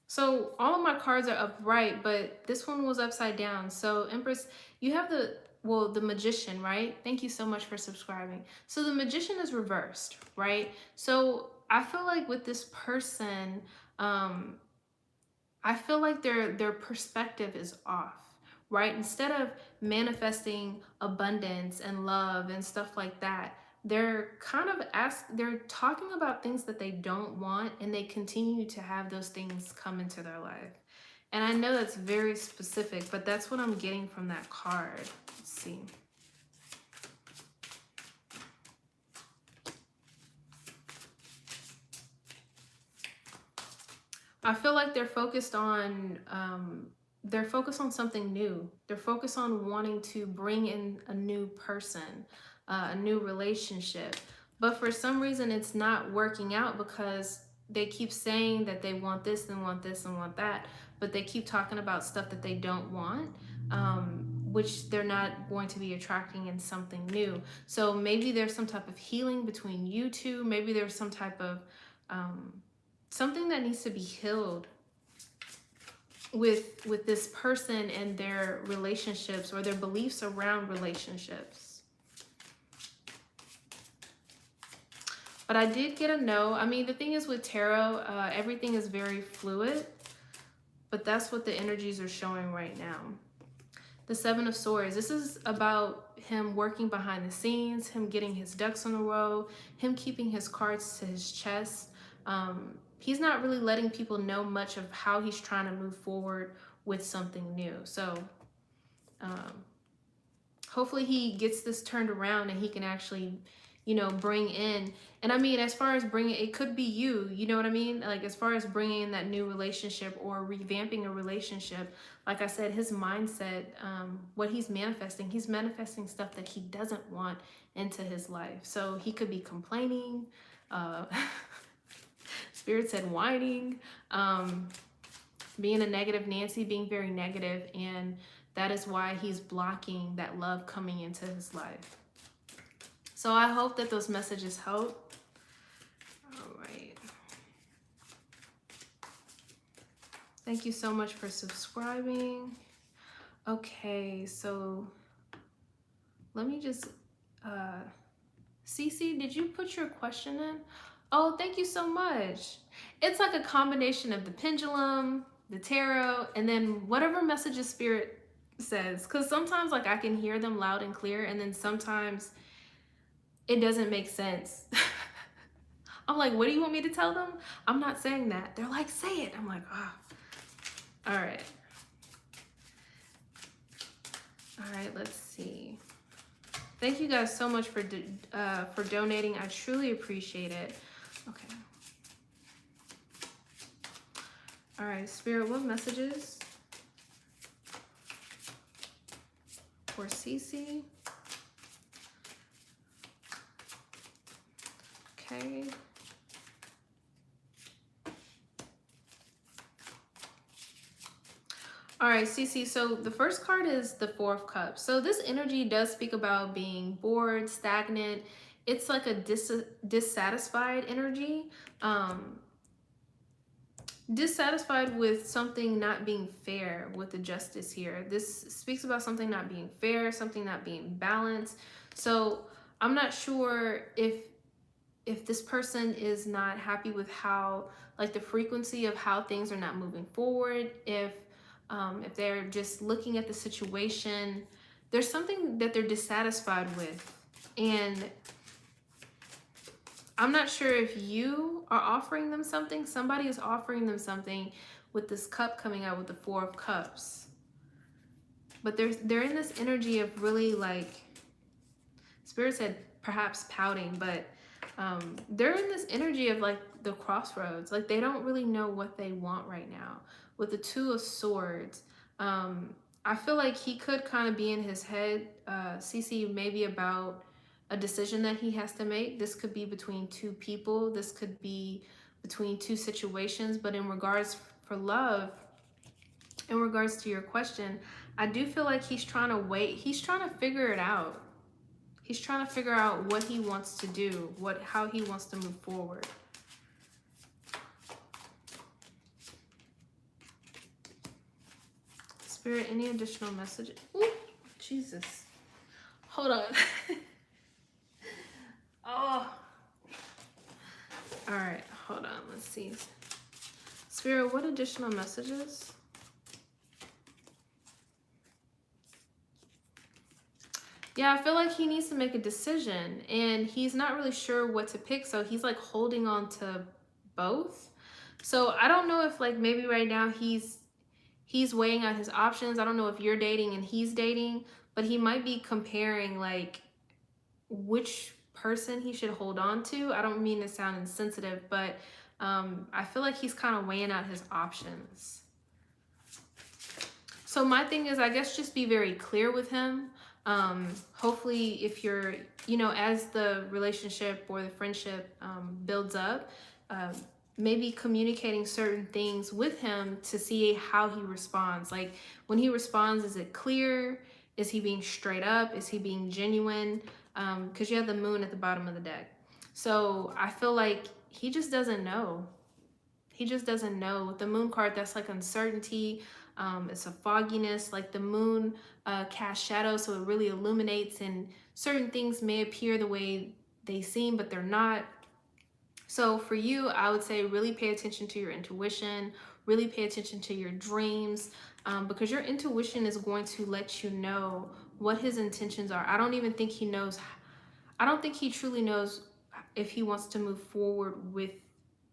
So all of my cards are upright, but this one was upside down. So Empress, you have the Magician, right? Thank you so much for subscribing. So the Magician is reversed, right? So I feel like with this person, I feel like their perspective is off, right? Instead of manifesting abundance and love and stuff like that, they're they're talking about things that they don't want, and they continue to have those things come into their life. And I know that's very specific, but that's what I'm getting from that card. Let's see. I feel like they're focused on something new. They're focused on wanting to bring in a new person, a new relationship. But for some reason, it's not working out because they keep saying that they want this and want this and want that, but they keep talking about stuff that they don't want, which they're not going to be attracting in something new. So maybe there's some type of healing between you two. Maybe there's some type of something that needs to be healed with this person and their relationships, or their beliefs around relationships. But I did get a no. I mean, the thing is with tarot, everything is very fluid, but that's what the energies are showing right now. The Seven of Swords. This is about him working behind the scenes, him getting his ducks in a row, him keeping his cards to his chest. He's not really letting people know much of how he's trying to move forward with something new. So hopefully he gets this turned around and he can actually, you know, bring in. And I mean, as far as bringing, it could be you know what I mean? Like as far as bringing in that new relationship or revamping a relationship, like I said, his mindset, what he's manifesting stuff that he doesn't want into his life. So he could be complaining, Spirit said whining, being a negative Nancy, being very negative, and that is why he's blocking that love coming into his life. So I hope that those messages help. All right. Thank you so much for subscribing. Okay, so let me just, Cece, did you put your question in? Oh, thank you so much. It's like a combination of the pendulum, the tarot, and then whatever messages Spirit says. Because sometimes like I can hear them loud and clear, and then sometimes it doesn't make sense. I'm like, what do you want me to tell them? I'm not saying that. They're like, say it. I'm like, ah. Oh. All right. All right, let's see. Thank you guys so much for donating. I truly appreciate it. Okay. All right, Spirit, what messages for Cece? Okay. All right, Cece, so the first card is the Four of Cups. So this energy does speak about being bored, stagnant. It's like a dissatisfied energy. Dissatisfied with something not being fair with the justice here. This speaks about something not being fair, something not being balanced. So I'm not sure if this person is not happy with how, like the frequency of how things are not moving forward, if they're just looking at the situation, there's something that they're dissatisfied with. And I'm not sure if you are offering them something. Somebody is offering them something with this cup coming out with the Four of Cups. But they're in this energy of really like, Spirit said perhaps pouting, but they're in this energy of like the crossroads. Like they don't really know what they want right now. With the Two of Swords, I feel like he could kind of be in his head, CC, maybe about a decision that he has to make. This could be between two people. This could be between two situations. But in regards for love, in regards to your question, I do feel like he's trying to wait. He's trying to figure it out. He's trying to figure out what he wants to do, how he wants to move forward. Spirit, any additional messages? Ooh, Jesus. Hold on. Oh. All right, hold on. Let's see. Spirit, what additional messages? Yeah, I feel like he needs to make a decision and he's not really sure what to pick. So he's like holding on to both. So I don't know if like maybe right now he's weighing out his options. I don't know if you're dating and he's dating, but he might be comparing like which person he should hold on to. I don't mean to sound insensitive, but I feel like he's kind of weighing out his options. So my thing is, I guess just be very clear with him. Hopefully if you're, you know, as the relationship or the friendship builds up, maybe communicating certain things with him to see how he responds. Like when he responds, is it clear? Is he being straight up? Is he being genuine? Because you have the moon at the bottom of the deck. So I feel like he just doesn't know. He just doesn't know. With the moon card, that's like uncertainty. It's a fogginess, like the moon casts shadow, so it really illuminates, and certain things may appear the way they seem, but they're not. So for you, I would say really pay attention to your intuition, really pay attention to your dreams, because your intuition is going to let you know what his intentions are. I don't even think he knows. I don't think he truly knows if he wants to move forward with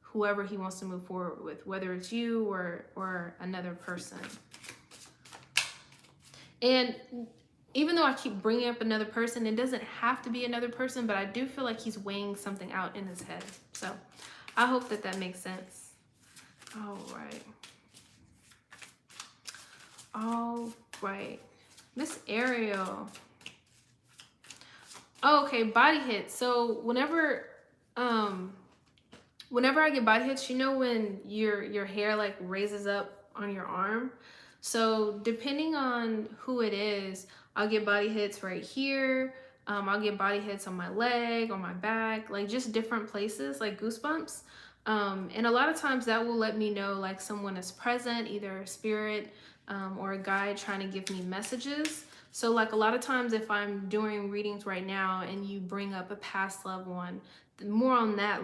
whoever he wants to move forward with, whether it's you or another person. And even though I keep bringing up another person, it doesn't have to be another person, but I do feel like he's weighing something out in his head. So I hope that that makes sense. All right. All right. Miss Ariel. Oh, okay, body hits. So whenever I get body hits, you know when your hair like raises up on your arm? So depending on who it is, I'll get body hits right here. I'll get body hits on my leg, on my back, like just different places, like goosebumps. And a lot of times that will let me know like someone is present, either a spirit or a guide trying to give me messages. So like a lot of times if I'm doing readings right now and you bring up a past loved one, more on that,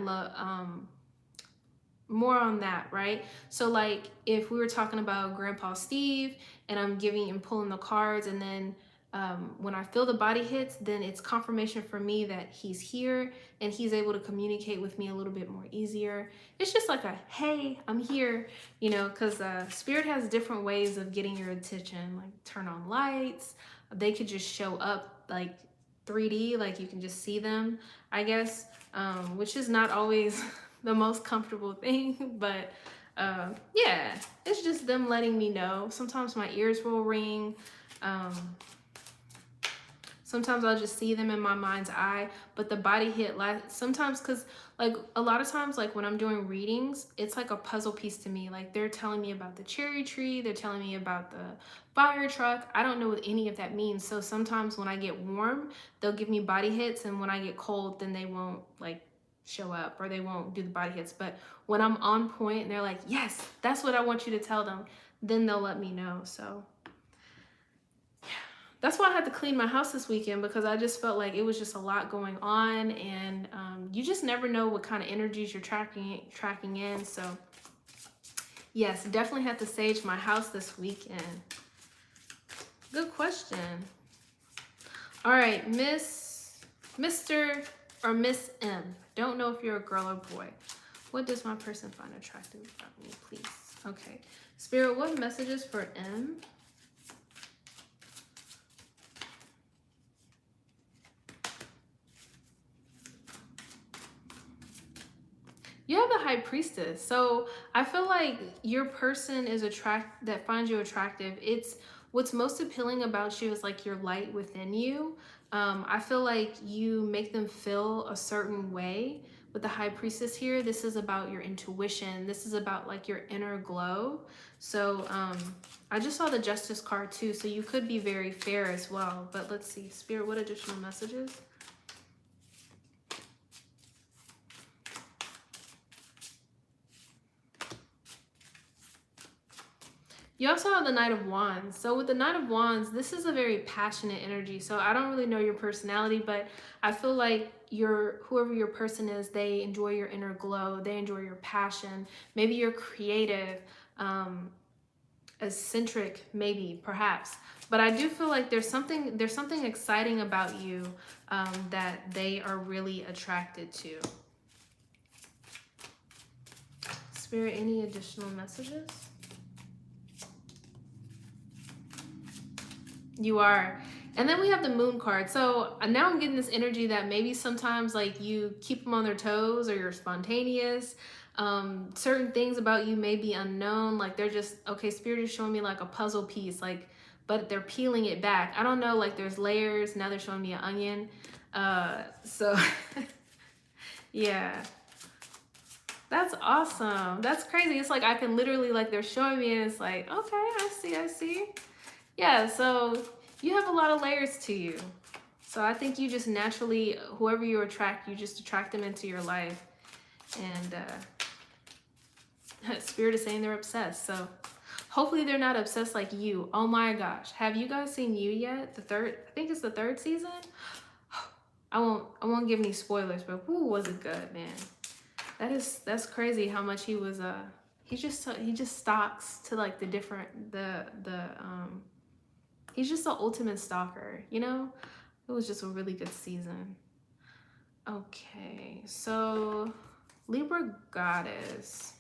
right? So like if we were talking about Grandpa Steve and I'm giving and pulling the cards, and then when I feel the body hits, then it's confirmation for me that he's here and he's able to communicate with me a little bit more easier. It's just like a, hey, I'm here, you know, because spirit has different ways of getting your attention, like turn on lights. They could just show up like 3D, like you can just see them, I guess, which is not always the most comfortable thing, but yeah, it's just them letting me know. Sometimes my ears will ring. Sometimes I'll just see them in my mind's eye, but the body hit sometimes, because like a lot of times, like when I'm doing readings, it's like a puzzle piece to me. Like they're telling me about the cherry tree, they're telling me about the fire truck. I don't know what any of that means. So sometimes when I get warm, they'll give me body hits, and when I get cold, then they won't like show up or they won't do the body hits. But when I'm on point and they're like, yes, that's what I want you to tell them, then they'll let me know. So that's why I had to clean my house this weekend, because I just felt like it was just a lot going on, and you just never know what kind of energies you're tracking in. So yes, definitely had to sage my house this weekend. Good question. All right, Mr. or Miss M. Don't know if you're a girl or boy. What does my person find attractive about me, please? Okay. Spirit, what messages for M? You have the High Priestess. So I feel like your person is that finds you attractive. It's what's most appealing about you is like your light within you. I feel like you make them feel a certain way. With the High Priestess here, this is about your intuition. This is about like your inner glow. So I just saw the Justice card too, so you could be very fair as well. But let's see, Spirit, what additional messages? You also have the Knight of Wands. So with the Knight of Wands, this is a very passionate energy. So I don't really know your personality, but I feel like whoever your person is, they enjoy your inner glow. They enjoy your passion. Maybe you're creative, eccentric, maybe, perhaps. But I do feel like there's something exciting about you that they are really attracted to. Spirit, any additional messages? You are. And then we have the Moon card. So now I'm getting this energy that maybe sometimes like you keep them on their toes, or you're spontaneous. Certain things about you may be unknown. Like they're just, okay, Spirit is showing me like a puzzle piece, like, but they're peeling it back. I don't know, like there's layers. Now they're showing me an onion. So yeah. That's awesome. That's crazy. It's like I can literally, like they're showing me and it's like, okay, I see. Yeah, so you have a lot of layers to you. So I think you just naturally, whoever you attract, you just attract them into your life. And Spirit is saying they're obsessed. So hopefully they're not obsessed like you. Oh my gosh. Have you guys seen You yet? I think it's the 3rd season. I won't give any spoilers, but whoo, was it good, man. That's crazy how much he was he just stalks to like the different he's just the ultimate stalker, you know? It was just a really good season. Okay, so Libra Goddess.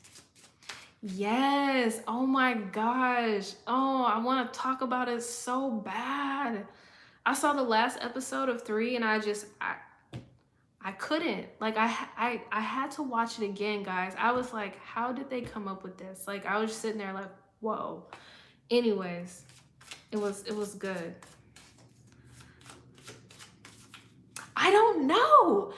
Yes, oh my gosh. Oh, I want to talk about it so bad. I saw the last episode of 3 and I couldn't. Like I had to watch it again, guys. I was like, how did they come up with this? Like I was just sitting there like, whoa. Anyways, it was good. I don't know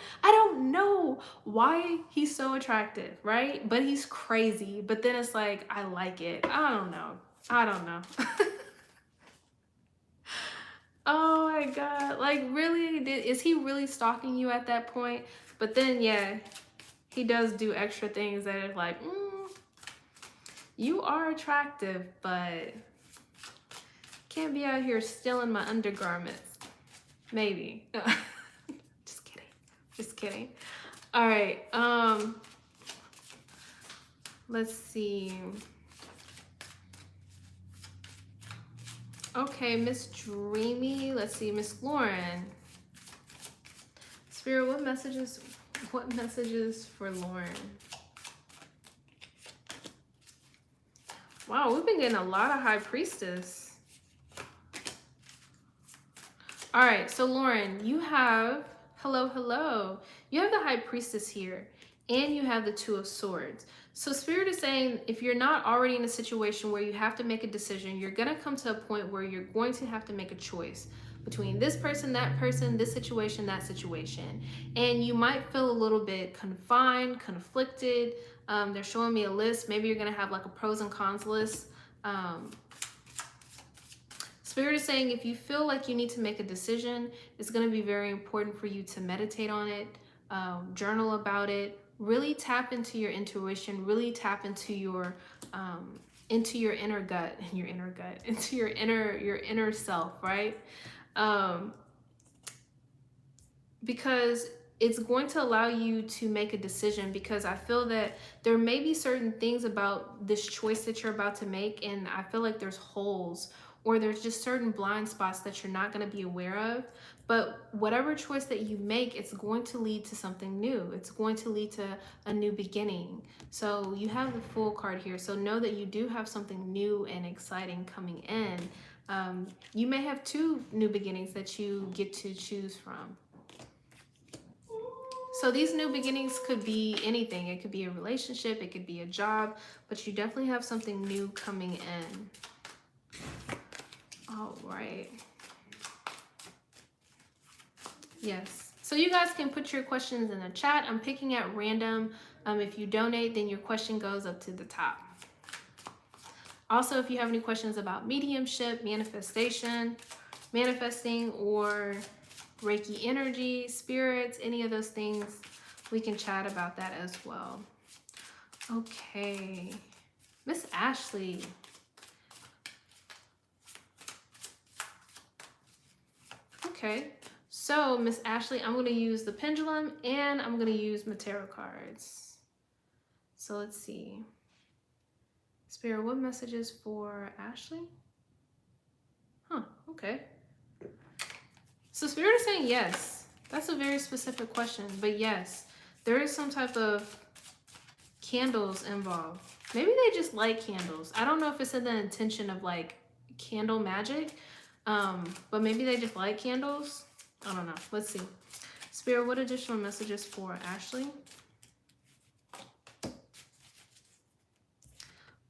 why he's so attractive, right? But he's crazy. But then it's like, I like it. I don't know. Oh my God. Like really, is he really stalking you at that point? But then yeah, he does do extra things that are like, you are attractive, but can't be out here stealing my undergarments. Maybe. Just kidding. All right. Let's see. Okay, Miss Dreamy. Let's see, Miss Lauren. Spirit, what messages for Lauren? Wow, we've been getting a lot of High Priestess. All right, so Lauren, you have, hello. You have the High Priestess here, and you have the Two of Swords. So Spirit is saying, if you're not already in a situation where you have to make a decision, you're gonna come to a point where you're going to have to make a choice between this person, that person, this situation, that situation. And you might feel a little bit confined, conflicted. They're showing me a list. Maybe you're gonna have like a pros and cons list. Spirit is saying if you feel like you need to make a decision, it's going to be very important for you to meditate on it, journal about it, really tap into your intuition, really tap into your inner gut, into your inner self, right? Because it's going to allow you to make a decision, because I feel that there may be certain things about this choice that you're about to make, and I feel like there's holes, or there's just certain blind spots that you're not going to be aware of. But whatever choice that you make, it's going to lead to something new. It's going to lead to a new beginning. So you have the Fool card here. So know that you do have something new and exciting coming in. You may have 2 new beginnings that you get to choose from. So these new beginnings could be anything. It could be a relationship, it could be a job, but you definitely have something new coming in. right. Yes. So you guys can put your questions in the chat. I'm picking at random. If you donate, then your question goes up to the top. Also, if you have any questions about mediumship, manifestation, manifesting, or Reiki energy, spirits, any of those things, we can chat about that as well. Okay. Miss Ashley. Okay. So, Miss Ashley, I'm going to use the pendulum and I'm going to use my tarot cards. So, let's see. Spirit, what messages for Ashley? Huh, okay. So, Spirit is saying yes. That's a very specific question, but yes, there is some type of candles involved. Maybe they just like candles. I don't know if it's in the intention of like candle magic, but maybe they just like candles. I don't know. Let's see. Spirit, what additional messages for Ashley?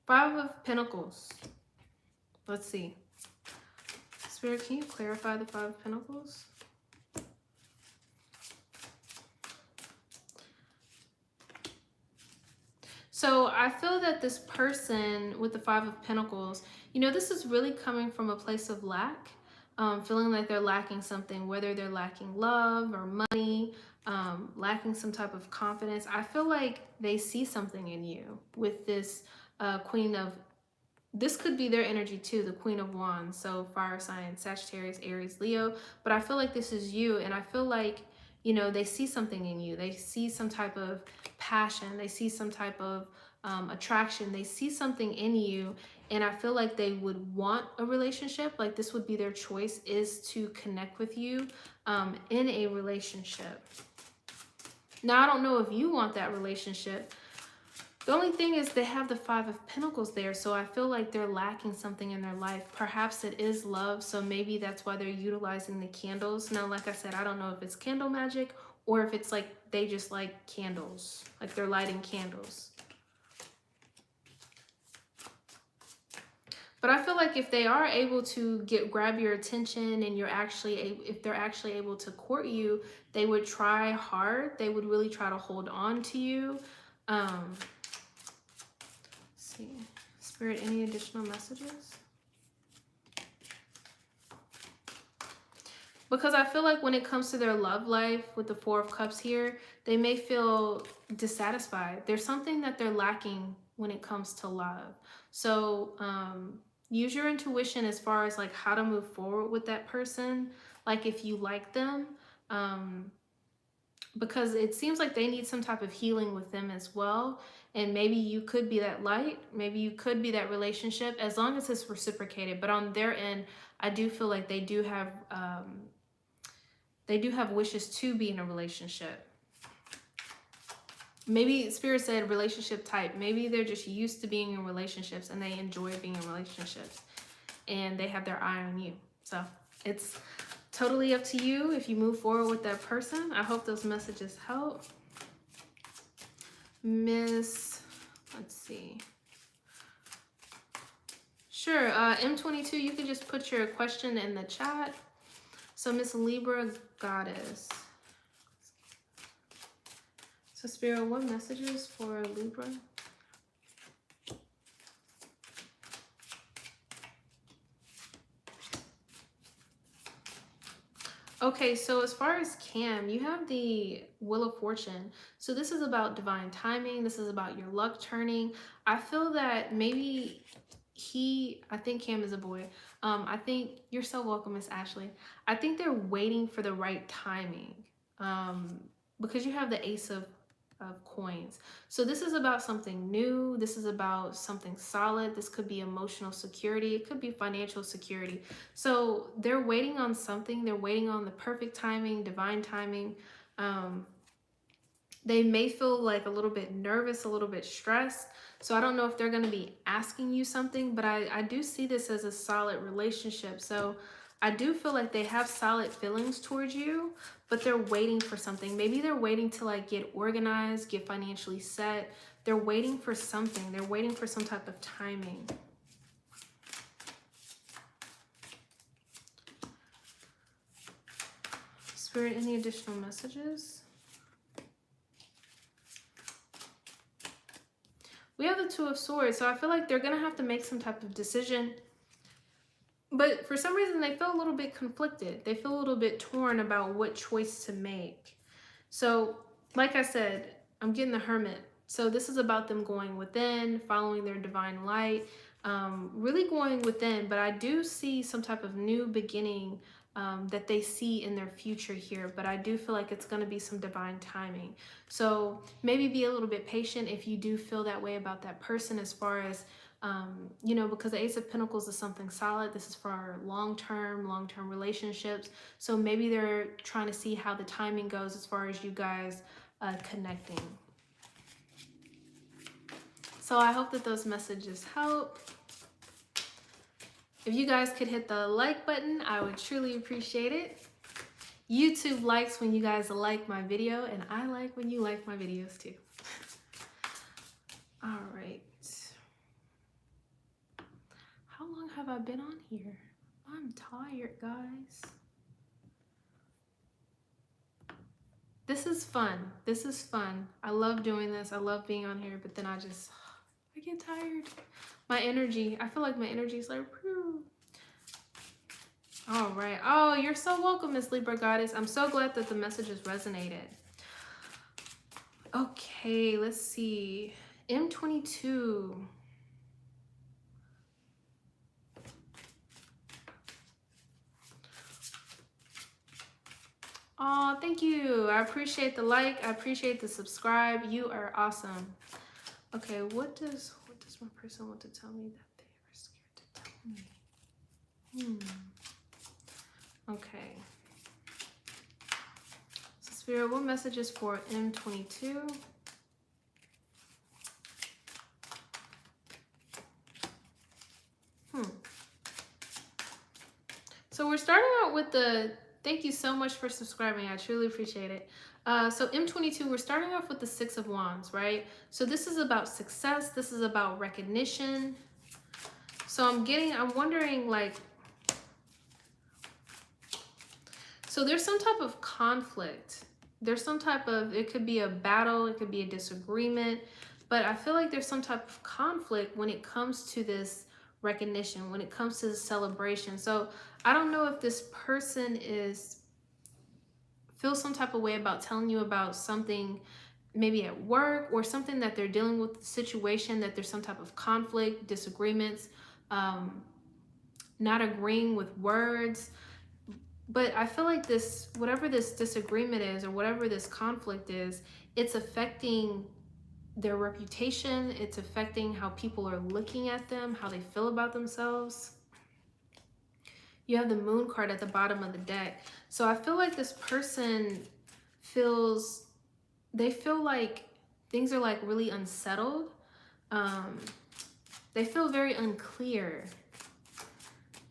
Five of Pentacles. Let's see. Spirit, can you clarify the Five of Pentacles? So I feel that this person with the Five of Pentacles, you know, this is really coming from a place of lack, feeling like they're lacking something, whether they're lacking love or money, lacking some type of confidence. I feel like they see something in you with this Queen of, this could be their energy too, the Queen of Wands. So fire sign, Sagittarius, Aries, Leo. But I feel like this is you, and I feel like, you know, they see something in you. They see some type of passion. They see some type of attraction. They see something in you, and I feel like they would want a relationship. Like this would be their choice, is to connect with you in a relationship. Now, I don't know if you want that relationship. The only thing is they have the Five of Pentacles there, so I feel like they're lacking something in their life. Perhaps it is love, so maybe that's why they're utilizing the candles. Now, like I said, I don't know if it's candle magic or if it's like they just like candles, like they're lighting candles. But I feel like if they are able to grab your attention and if they're actually able to court you, they would try hard. They would really try to hold on to you. See. Spirit, any additional messages? Because I feel like when it comes to their love life with the Four of Cups here, they may feel dissatisfied. There's something that they're lacking when it comes to love. So use your intuition as far as like how to move forward with that person. Like if you like them, because it seems like they need some type of healing with them as well. And maybe you could be that light. Maybe you could be that relationship, as long as it's reciprocated. But on their end, I do feel like they do have wishes to be in a relationship. Maybe Spirit said relationship type. Maybe they're just used to being in relationships and they enjoy being in relationships. And they have their eye on you. So it's totally up to you if you move forward with that person. I hope those messages help. Let's see. Sure, M22, you can just put your question in the chat. So Miss Libra Goddess. So Spirit, what messages for Libra? Okay, so as far as Cam, you have the Wheel of Fortune. So this is about divine timing. This is about your luck turning. I feel that maybe I think Cam is a boy. I think you're so welcome, Miss Ashley. I think they're waiting for the right timing because you have the Ace of coins. So this is about something new. This is about something solid. This could be emotional security. It could be financial security. So they're waiting on something. They're waiting on the perfect timing, divine timing. They may feel like a little bit nervous, a little bit stressed. So I don't know if they're going to be asking you something, but I do see this as a solid relationship. So I do feel like they have solid feelings towards you, but they're waiting for something. Maybe they're waiting to like get organized, get financially set. They're waiting for something. They're waiting for some type of timing. Spirit, any additional messages? We have the Two of Swords, so I feel like they're going to have to make some type of decision. But for some reason, they feel a little bit conflicted. They feel a little bit torn about what choice to make. So, like I said, I'm getting the Hermit. So this is about them going within, following their divine light, really going within. But I do see some type of new beginning that they see in their future here. But I do feel like it's going to be some divine timing. So maybe be a little bit patient if you do feel that way about that person, as far as you know, because the Ace of Pentacles is something solid. This is for our long-term relationships. So maybe they're trying to see how the timing goes as far as you guys connecting. So I hope that those messages help. If you guys could hit the like button, I would truly appreciate it. YouTube likes when you guys like my video, and I like when you like my videos too. All right. How long have I been on here? I'm tired, guys. This is fun. This is fun. I love doing this. I love being on here, but then I get tired. My energy, I feel like my energy is like, whew. All right. Oh, you're so welcome, Miss Libra Goddess. I'm so glad that the messages resonated. Okay, let's see. M22. Oh, thank you. I appreciate the like. I appreciate the subscribe. You are awesome. Okay, what does my person want to tell me that they are scared to tell me? Okay. So Spirit, what messages for M22? So we're starting out with the, thank you so much for subscribing. I truly appreciate it. So M22, we're starting off with the Six of Wands, right? So this is about success. This is about recognition. So I'm wondering, like, so there's some type of conflict. There's some type of, it could be a battle, it could be a disagreement, but I feel like there's some type of conflict when it comes to this recognition, when it comes to the celebration. So I don't know if this person feels some type of way about telling you about something, maybe at work, or something that they're dealing with, the situation, that there's some type of conflict, disagreements, not agreeing with words. But I feel like this, whatever this disagreement is, or whatever this conflict is, it's affecting their reputation. It's affecting how people are looking at them, how they feel about themselves. You have the Moon card at the bottom of the deck. So I feel like this person they feel like things are like really unsettled. They feel very unclear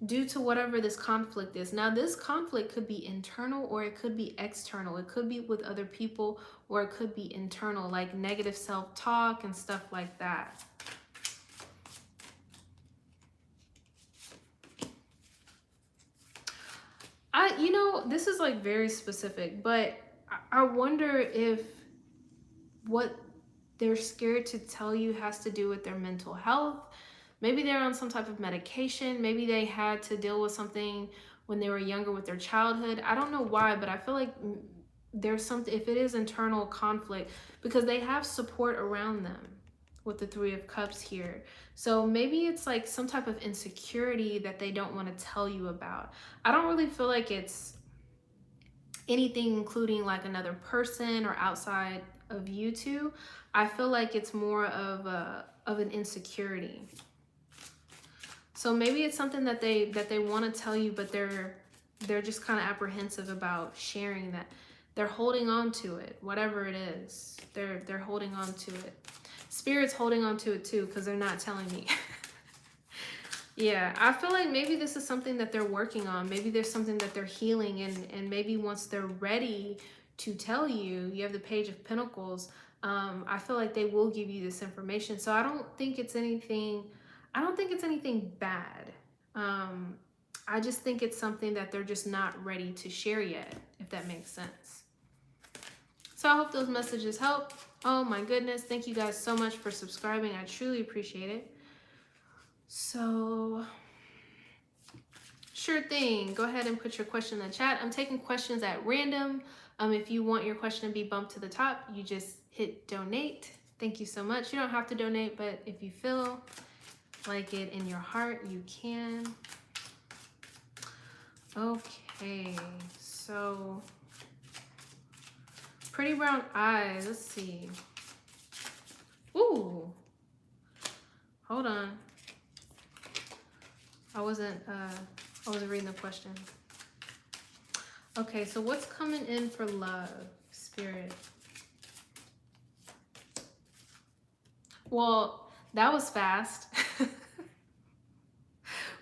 due to whatever this conflict is. Now, this conflict could be internal or it could be external. It could be with other people, or it could be internal, like negative self-talk and stuff like that. You know, this is like very specific, but I wonder if what they're scared to tell you has to do with their mental health. Maybe they're on some type of medication. Maybe they had to deal with something when they were younger with their childhood. I don't know why, but I feel like there's something, if it is internal conflict, because they have support around them with the Three of Cups here. So maybe it's like some type of insecurity that they don't want to tell you about. I don't really feel like it's anything including like another person or outside of you two. I feel like it's more of an insecurity. So maybe it's something that they want to tell you, but they're just kind of apprehensive about sharing that. They're holding on to it, whatever it is. They're holding on to it. Spirit's holding on to it too, because they're not telling me. Yeah, I feel like maybe this is something that they're working on. Maybe there's something that they're healing, and maybe once they're ready to tell you, you have the Page of Pentacles. I feel like they will give you this information. So I don't think it's anything bad. I just think it's something that they're just not ready to share yet, if that makes sense. So I hope those messages help. Oh my goodness. Thank you guys so much for subscribing. I truly appreciate it. So sure thing. Go ahead and put your question in the chat. I'm taking questions at random. If you want your question to be bumped to the top, you just hit donate. Thank you so much. You don't have to donate, but if you feel like it in your heart, you can. Okay, so pretty brown eyes. Let's see. Ooh, hold on. I wasn't reading the question. Okay, so what's coming in for love, Spirit? Well, that was fast.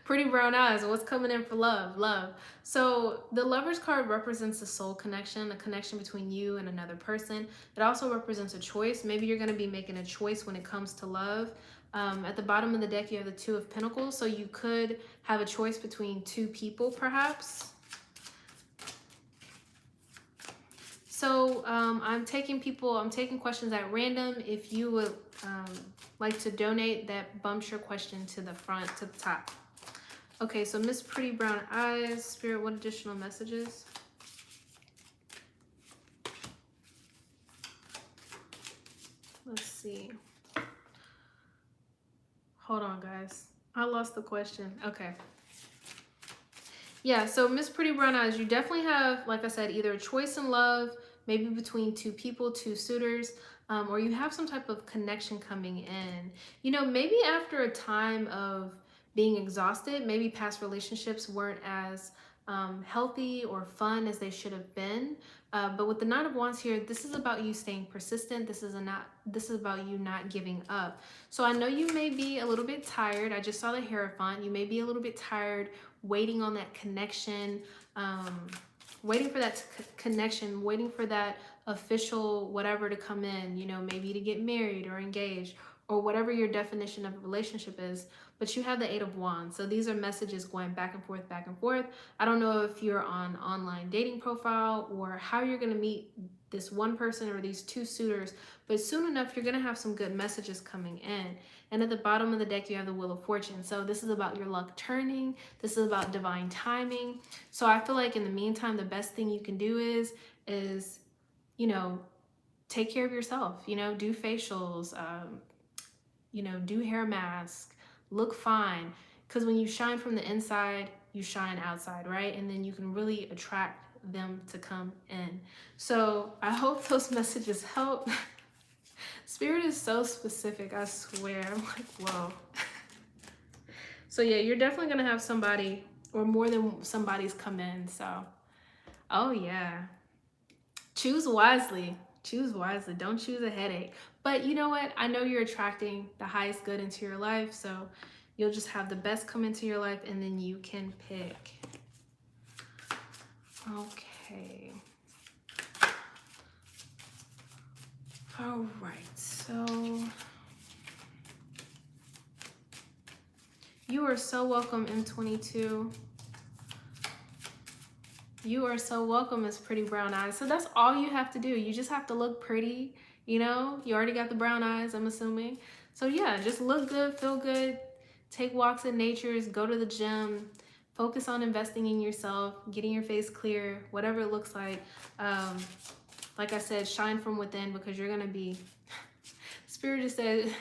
Pretty brown eyes. What's coming in for love? Love. So the Lover's card represents a soul connection, a connection between you and another person. It also represents a choice. Maybe you're going to be making a choice when it comes to love. At the bottom of the deck, you have the Two of Pentacles. So you could have a choice between two people, perhaps. So I'm taking questions at random. If you would like to donate, that bumps your question to the front, to the top. Okay, so Miss Pretty Brown Eyes, Spirit, what additional messages? Let's see. Hold on, guys. I lost the question. Okay. Yeah, so Miss Pretty Brown Eyes, you definitely have, like I said, either a choice in love, maybe between two people, two suitors, or you have some type of connection coming in. You know, maybe after a time of being exhausted, maybe past relationships weren't as healthy or fun as they should have been. But with the Nine of Wands here, this is about you staying persistent. This is about you not giving up. So I know you may be a little bit tired. I just saw the Hierophant. You may be a little bit tired, waiting on that connection, waiting for that connection, waiting for that official whatever to come in, you know, maybe to get married or engaged or whatever your definition of a relationship is. But you have the Eight of Wands. So these are messages going back and forth, back and forth. I don't know if you're on online dating profile or how you're going to meet this one person or these two suitors, but soon enough, you're going to have some good messages coming in. And at the bottom of the deck, you have the Wheel of Fortune. So this is about your luck turning. This is about divine timing. So I feel like in the meantime, the best thing you can do is, you know, take care of yourself, you know, do facials, you know, do hair masks, look fine. Because when you shine from the inside, you shine outside, right? And then you can really attract them to come in. So I hope those messages help. Spirit is so specific, I swear. I'm like, whoa. So yeah, you're definitely gonna have somebody or more than somebody's come in. So, oh yeah. Choose wisely. Choose wisely. Don't choose a headache. But you know what? I know you're attracting the highest good into your life. So you'll just have the best come into your life and then you can pick. Okay. All right. So you are so welcome, M22. You are so welcome, Miss Pretty Brown Eyes. So that's all you have to do. You just have to look pretty, you know? You already got the brown eyes, I'm assuming. So yeah, just look good, feel good, take walks in nature, go to the gym, focus on investing in yourself, getting your face clear, whatever it looks like. Like I said, shine from within because you're going to be, Spirit just said,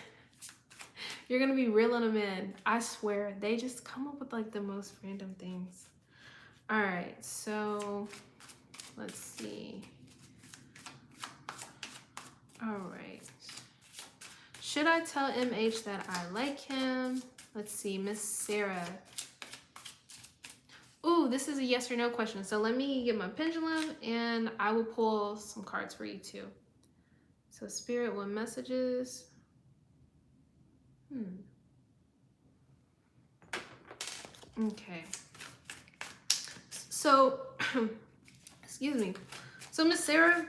you're going to be reeling them in. I swear, they just come up with like the most random things. All right, so let's see. All right. Should I tell MH that I like him? Let's see, Miss Sarah. Ooh, this is a yes or no question. So let me get my pendulum and I will pull some cards for you too. So Spirit, what messages? Okay. So, excuse me. So Miss Sarah,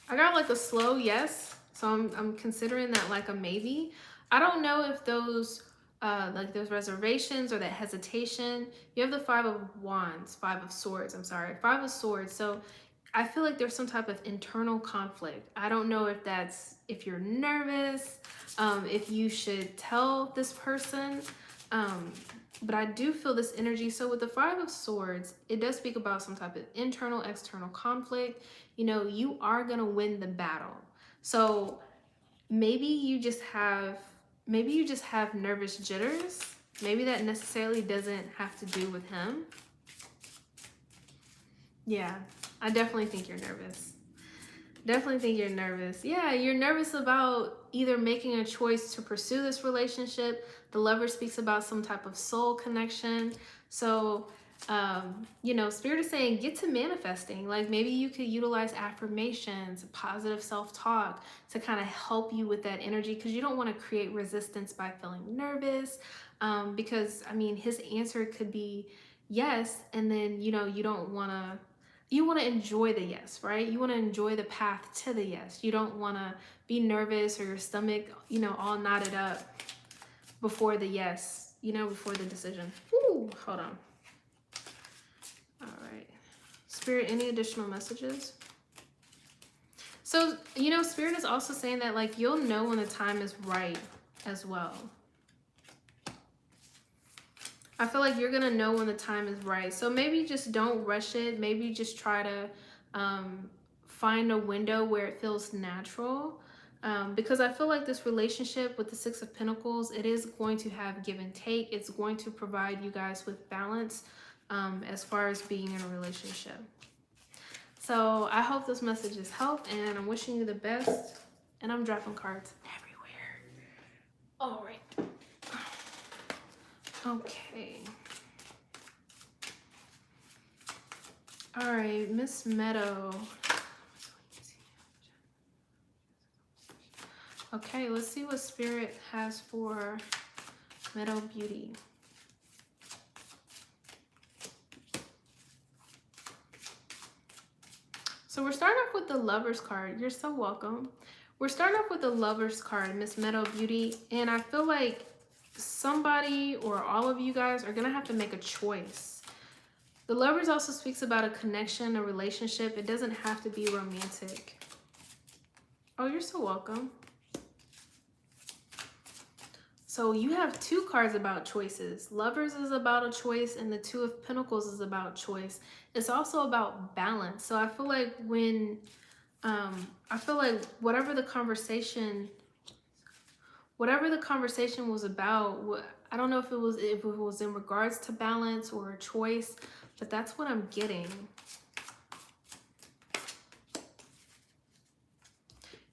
I got like a slow yes. So I'm considering that like a maybe. I don't know if those like there's reservations or that hesitation. You have the Five of Wands, Five of Swords, I'm sorry, Five of Swords. So I feel like there's some type of internal conflict. I don't know if that's, if you're nervous, if you should tell this person, but I do feel this energy. So with the Five of Swords, it does speak about some type of internal, external conflict. You know, you are going to win the battle. So maybe you just have nervous jitters. Maybe that necessarily doesn't have to do with him. Yeah, I definitely think you're nervous. Definitely think you're nervous. Yeah, you're nervous about either making a choice to pursue this relationship. The Lover speaks about some type of soul connection. So, you know, Spirit is saying get to manifesting. Like maybe you could utilize affirmations, positive self-talk to kind of help you with that energy, because you don't want to create resistance by feeling nervous. Because, I mean, his answer could be yes, and then, you know, you want to enjoy the yes, right? You want to enjoy the path to the yes. You don't want to be nervous or your stomach, you know, all knotted up before the yes, you know, before the decision. Ooh, hold on. All right. Spirit, any additional messages? So, you know, Spirit is also saying that, like, you'll know when the time is right as well. I feel like you're going to know when the time is right. So maybe just don't rush it. Maybe just try to find a window where it feels natural. Because I feel like this relationship with the Six of Pentacles, it is going to have give and take. It's going to provide you guys with balance as far as being in a relationship. So I hope this message has helped, and I'm wishing you the best. And I'm dropping cards everywhere. All right. Okay. All right, Miss Meadow. Okay, let's see what Spirit has for Meadow Beauty. So we're starting off with the Lover's card. You're so welcome. We're starting off with the Lover's card, Miss Meadow Beauty, and I feel like somebody or all of you guys are gonna have to make a choice. The Lovers also speaks about a connection, a relationship. It doesn't have to be romantic. Oh, you're so welcome. So you have two cards about choices. Lovers is about a choice, and the Two of Pentacles is about choice. It's also about balance. So I feel like when, whatever the conversation was about, I don't know if it was in regards to balance or a choice, but that's what I'm getting.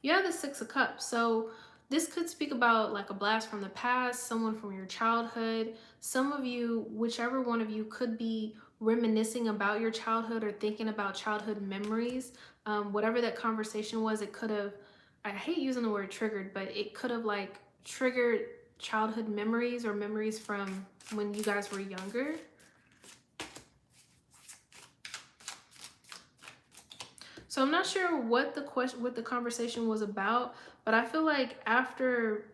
You have the Six of Cups. So this could speak about like a blast from the past, someone from your childhood. Some of you, whichever one of you, could be reminiscing about your childhood or thinking about childhood memories. Whatever that conversation was, it could have, I hate using the word triggered, but it could have like triggered childhood memories or memories from when you guys were younger. So I'm not sure what the conversation was about, but I feel like after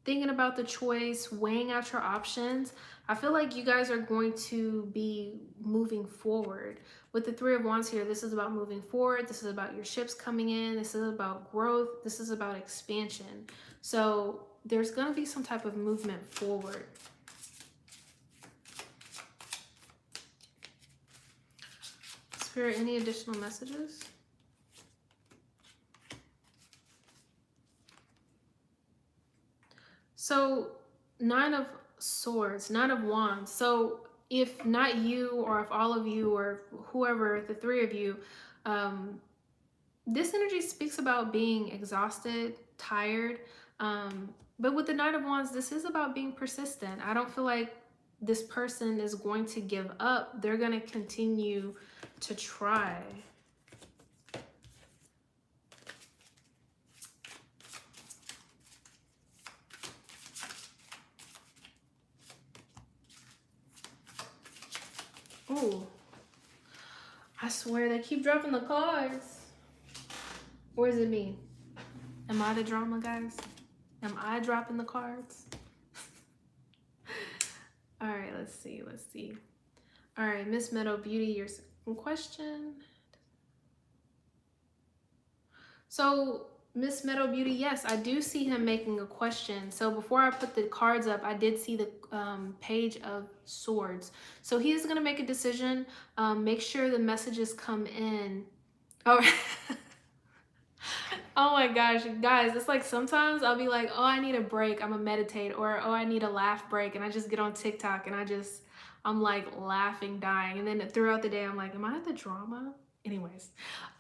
thinking about the choice, weighing out your options, I feel like you guys are going to be moving forward. With the Three of Wands here, this is about moving forward. This is about your ships coming in. This is about growth. This is about expansion. So there's going to be some type of movement forward. Spirit, any additional messages? So, Nine of Swords, Nine of Wands. So, if not you, or if all of you, or whoever, the three of you, this energy speaks about being exhausted, tired. But with the Nine of Wands, this is about being persistent. I don't feel like this person is going to give up. They're going to continue to try. Oh, I swear they keep dropping the cards. Or is it me? Am I the drama, guys? Am I dropping the cards? All right, let's see. All right, Miss Meadow Beauty, your second question. So, Miss Meadow Beauty, yes, I do see him making a question. So before I put the cards up, I did see the Page of Swords. So he is going to make a decision. Make sure the messages come in. Oh, oh my gosh, guys, it's like sometimes I'll be like, oh, I need a break. I'm gonna meditate, or oh, I need a laugh break, and I just get on TikTok and I'm like laughing, dying, and then throughout the day I'm like, am I at the drama? Anyways,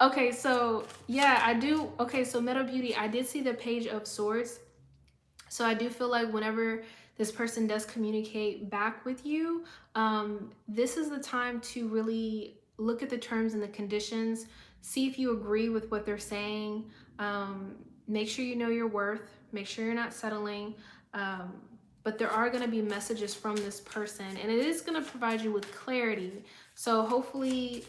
okay, so yeah, I do. Okay, so Meadow Beauty, I did see the Page of Swords. So I do feel like whenever this person does communicate back with you, this is the time to really look at the terms and the conditions, see if you agree with what they're saying. Make sure you know your worth, make sure you're not settling. But there are going to be messages from this person, and it is going to provide you with clarity. So hopefully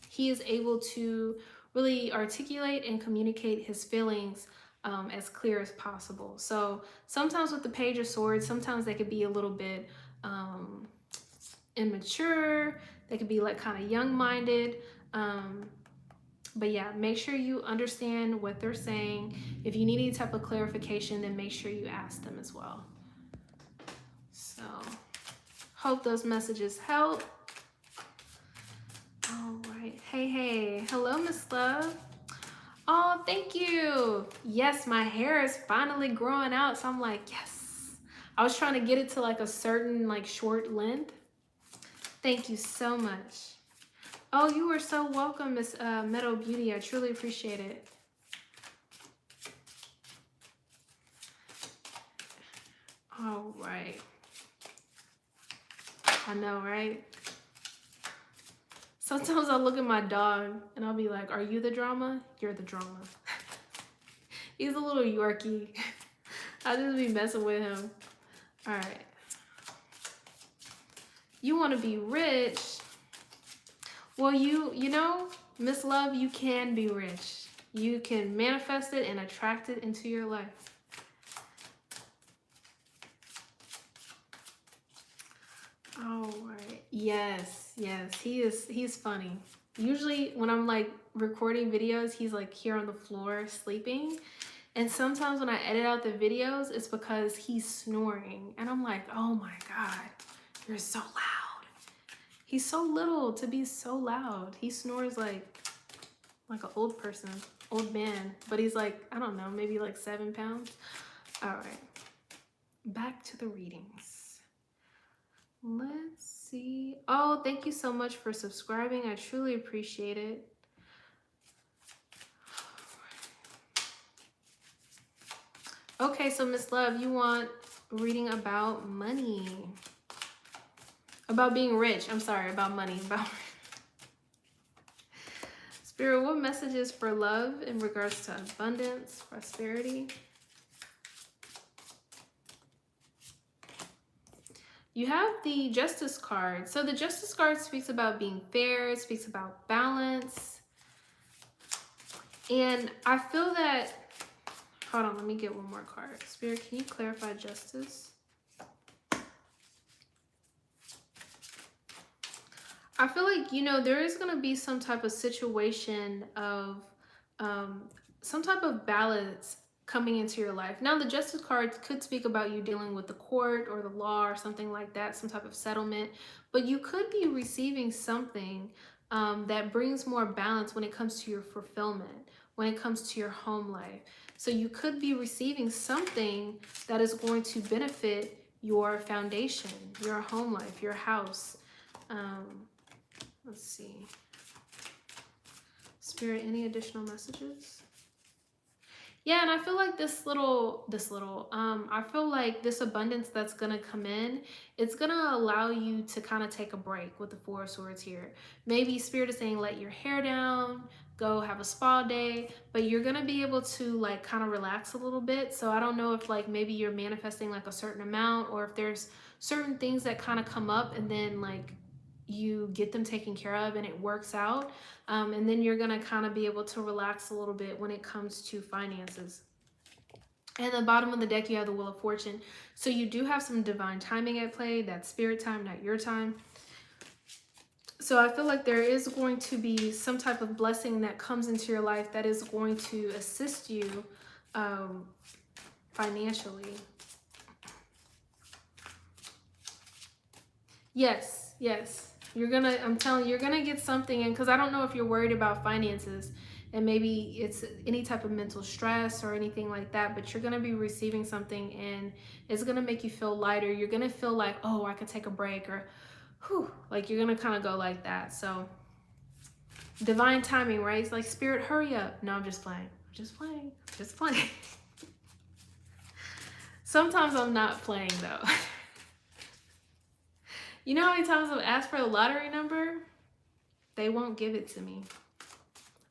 he is able to really articulate and communicate his feelings as clear as possible. So sometimes with the Page of Swords, sometimes they could be a little bit immature. They could be like kind of young-minded. But yeah, make sure you understand what they're saying. If you need any type of clarification, then make sure you ask them as well. So hope those messages help. All right. Hey. Hello, Miss Love. Oh, thank you. Yes, my hair is finally growing out. So I'm like, yes. I was trying to get it to like a certain like short length. Thank you so much. Oh, you are so welcome, Miss Meadow Beauty. I truly appreciate it. All right. I know, right? Sometimes I'll look at my dog and I'll be like, are you the drama? You're the drama. He's a little Yorkie. I'll just be messing with him. All right. You want to be rich? Well, you know, Miss Love, you can be rich. You can manifest it and attract it into your life. All right. Yes. He's funny. Usually when I'm like recording videos, he's like here on the floor sleeping. And sometimes when I edit out the videos, it's because he's snoring. And I'm like, oh my God, you're so loud. He's so little to be so loud. He snores like an old person, old man. But he's like, I don't know, maybe like 7 pounds. All right, back to the readings. Let's see. Oh, thank you so much for subscribing. I truly appreciate it. Okay, so Miss Love, you want reading about money. About being rich. I'm sorry, about money. Spirit, what messages for love in regards to abundance, prosperity? You have the Justice card. So the Justice card speaks about being fair. It speaks about balance. And I feel that... Hold on, let me get one more card. Spirit, can you clarify Justice? I feel like, you know, there is going to be some type of situation of some type of balance coming into your life. Now, the Justice card could speak about you dealing with the court or the law or something like that, some type of settlement. But you could be receiving something that brings more balance when it comes to your fulfillment, when it comes to your home life. So you could be receiving something that is going to benefit your foundation, your home life, your house. Let's see. Spirit, any additional messages? Yeah, and I feel like I feel like this abundance that's gonna come in, it's gonna allow you to kind of take a break with the Four of Swords here. Maybe Spirit is saying let your hair down, go have a spa day, but you're gonna be able to like kind of relax a little bit. So I don't know if like maybe you're manifesting like a certain amount, or if there's certain things that kind of come up and then like you get them taken care of and it works out, and then you're gonna kind of be able to relax a little bit when it comes to finances. And the bottom of the deck, you have the Wheel of Fortune. So you do have some divine timing at play. That's spirit time, not your time. So I feel like there is going to be some type of blessing that comes into your life that is going to assist you financially. Yes, yes. You're gonna, I'm telling you, you're gonna get something in, because I don't know if you're worried about finances and maybe it's any type of mental stress or anything like that, but you're gonna be receiving something and it's gonna make you feel lighter. You're gonna feel like, oh, I could take a break, or whew, like you're gonna kind of go like that. So divine timing, right? It's like, spirit, hurry up. No, I'm just playing. Just playing. Just playing. Sometimes I'm not playing though. You know how many times I've asked for the lottery number? They won't give it to me.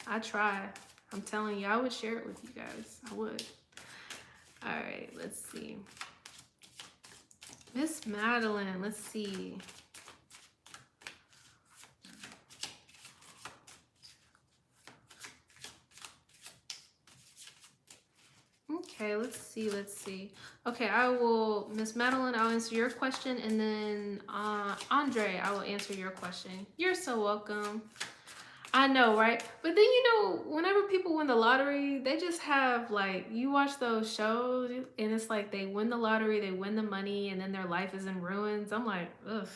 I try. I'm telling you, I would share it with you guys. I would. All right, let's see. Miss Madeline, let's see. Okay, let's see, let's see. Okay, I will, Miss Madeline, I'll answer your question, and then Andre, I will answer your question. You're so welcome. I know, right? But then, you know, whenever people win the lottery, they just have, like, you watch those shows, and it's like they win the lottery, they win the money, and then their life is in ruins. I'm like, ugh,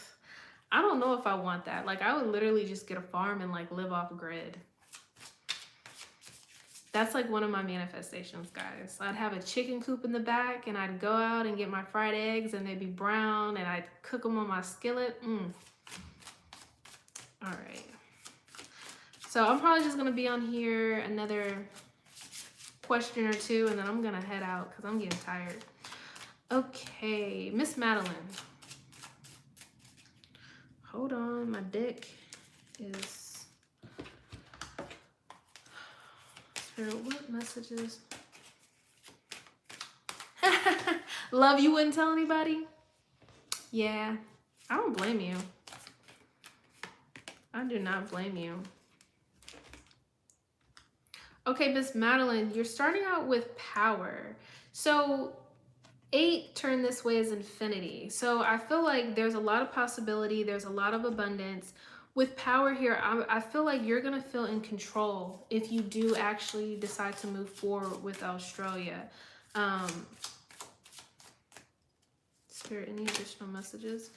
I don't know if I want that. Like, I would literally just get a farm and, like, live off grid. That's like one of my manifestations, guys. I'd have a chicken coop in the back, and I'd go out and get my fried eggs, and they'd be brown, and I'd cook them on my skillet. All right. So I'm probably just going to be on here another question or two, and then I'm going to head out because I'm getting tired. Okay, Miss Madeline. Hold on, my deck is... What messages? Love, you wouldn't tell anybody? Yeah, I don't blame you. I do not blame you. Okay, Miss Madeline, you're starting out with power. So 8 turned this way is infinity. So I feel like there's a lot of possibility. There's a lot of abundance. With power here, I feel like you're going to feel in control if you do actually decide to move forward with Australia. Spirit, any additional messages?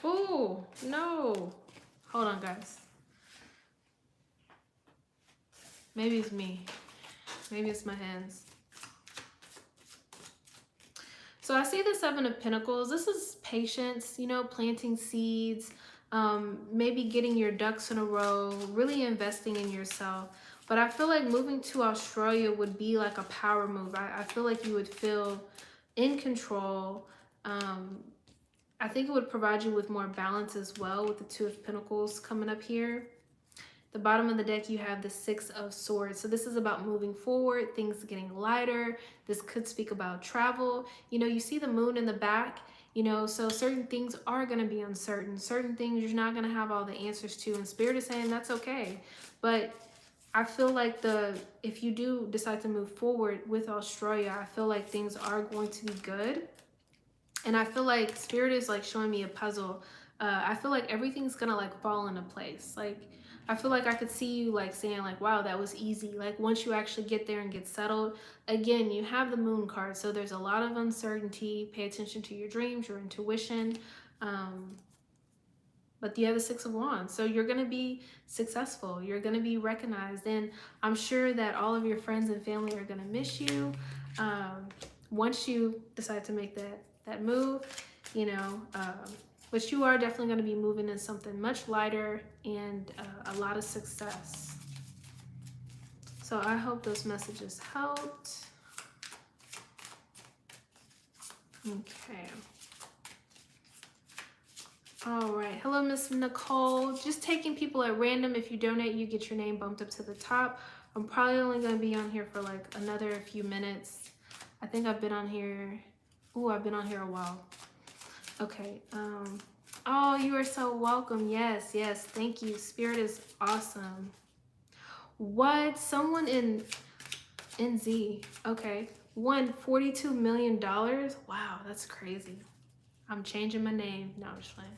Oh, no. Hold on, guys. Maybe it's me. Maybe it's my hands. So I see the 7 of Pentacles. This is patience, you know, planting seeds, maybe getting your ducks in a row, really investing in yourself. But I feel like moving to Australia would be like a power move. I feel like you would feel in control. I think it would provide you with more balance as well with the 2 of Pentacles coming up here. The bottom of the deck, you have the 6 of Swords. So this is about moving forward, things getting lighter. This could speak about travel. You know, you see the moon in the back, you know, so certain things are going to be uncertain. Certain things you're not going to have all the answers to. And Spirit is saying that's okay. But I feel like if you do decide to move forward with Australia, I feel like things are going to be good. And I feel like Spirit is like showing me a puzzle. I feel like everything's going to like fall into place. Like, I feel like I could see you like saying like, wow, that was easy. Like once you actually get there and get settled, again, you have the moon card. So there's a lot of uncertainty. Pay attention to your dreams, your intuition. But you have the 6 of Wands. So you're going to be successful. You're going to be recognized. And I'm sure that all of your friends and family are going to miss you. Once you decide to make that move, you know, but you are definitely going to be moving in something much lighter and a lot of success. So I hope those messages helped. Okay. All right. Hello, Miss Nicole. Just taking people at random. If you donate, you get your name bumped up to the top. I'm probably only going to be on here for like another few minutes. I think I've been on here. Ooh, I've been on here a while. Okay. Oh, you are so welcome. Yes, thank you. Spirit is awesome. What? Someone in... NZ. Okay. Won $42 million. Wow, that's crazy. I'm changing my name. No, I'm just playing.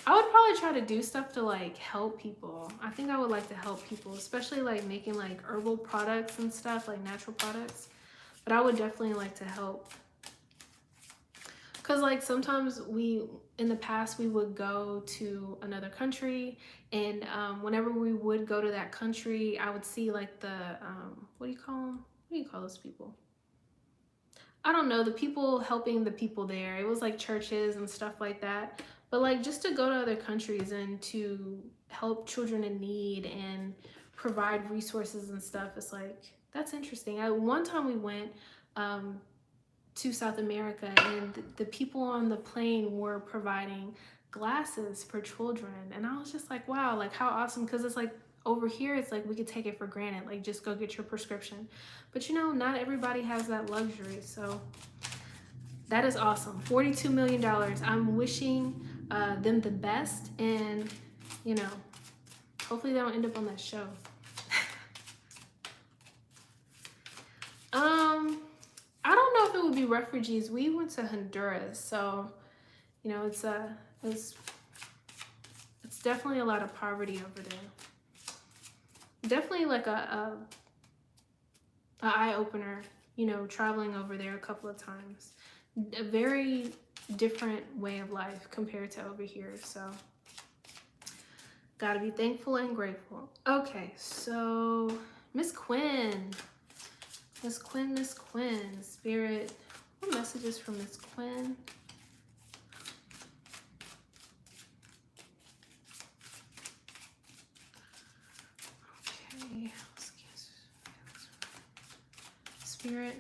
I would probably try to do stuff to like help people. I think I would like to help people, especially like making like herbal products and stuff, like natural products. But I would definitely like to help. Because like sometimes in the past, we would go to another country, and whenever we would go to that country, I would see like the, what do you call them? What do you call those people? I don't know, the people helping the people there. It was like churches and stuff like that. But like just to go to other countries and to help children in need and provide resources and stuff, it's like, that's interesting. One time we went to South America, and the people on the plane were providing glasses for children. And I was just like, wow, like how awesome. Because it's like over here, it's like we could take it for granted, like just go get your prescription. But you know, not everybody has that luxury. So that is awesome. $42 million. I'm wishing them the best, and you know, hopefully they don't end up on that show. I don't know if it would be refugees. We went to Honduras, so you know, it's definitely a lot of poverty over there. Definitely like a eye-opener, you know, traveling over there a couple of times. A very different way of life compared to over here, so gotta be thankful and grateful. Okay, so Miss Quinn, Spirit, what messages from Miss Quinn? Okay, Spirit.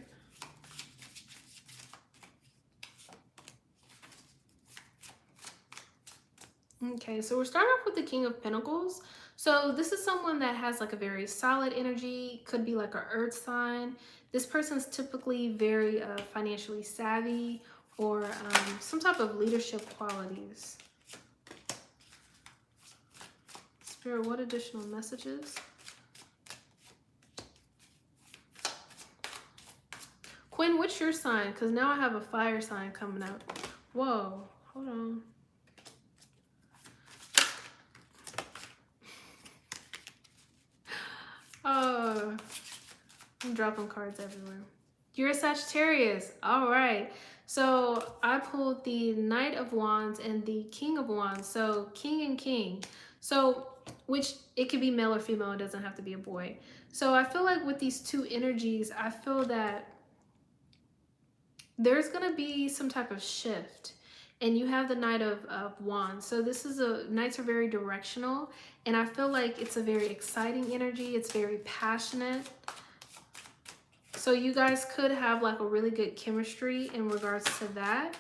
Okay, so we're starting off with the King of Pentacles. So this is someone that has like a very solid energy, could be like an earth sign. This person's typically very financially savvy, or some type of leadership qualities. Spirit, what additional messages? Quinn, what's your sign? Because now I have a fire sign coming out. Whoa, hold on. Oh, I'm dropping cards everywhere. You're a Sagittarius. All right. So I pulled the Knight of Wands and the King of Wands. So King and King. So, which it could be male or female. It doesn't have to be a boy. So I feel like with these two energies, I feel that there's going to be some type of shift. And you have the Knight of Wands. So this is Knights are very directional. And I feel like it's a very exciting energy. It's very passionate. So you guys could have like a really good chemistry in regards to that.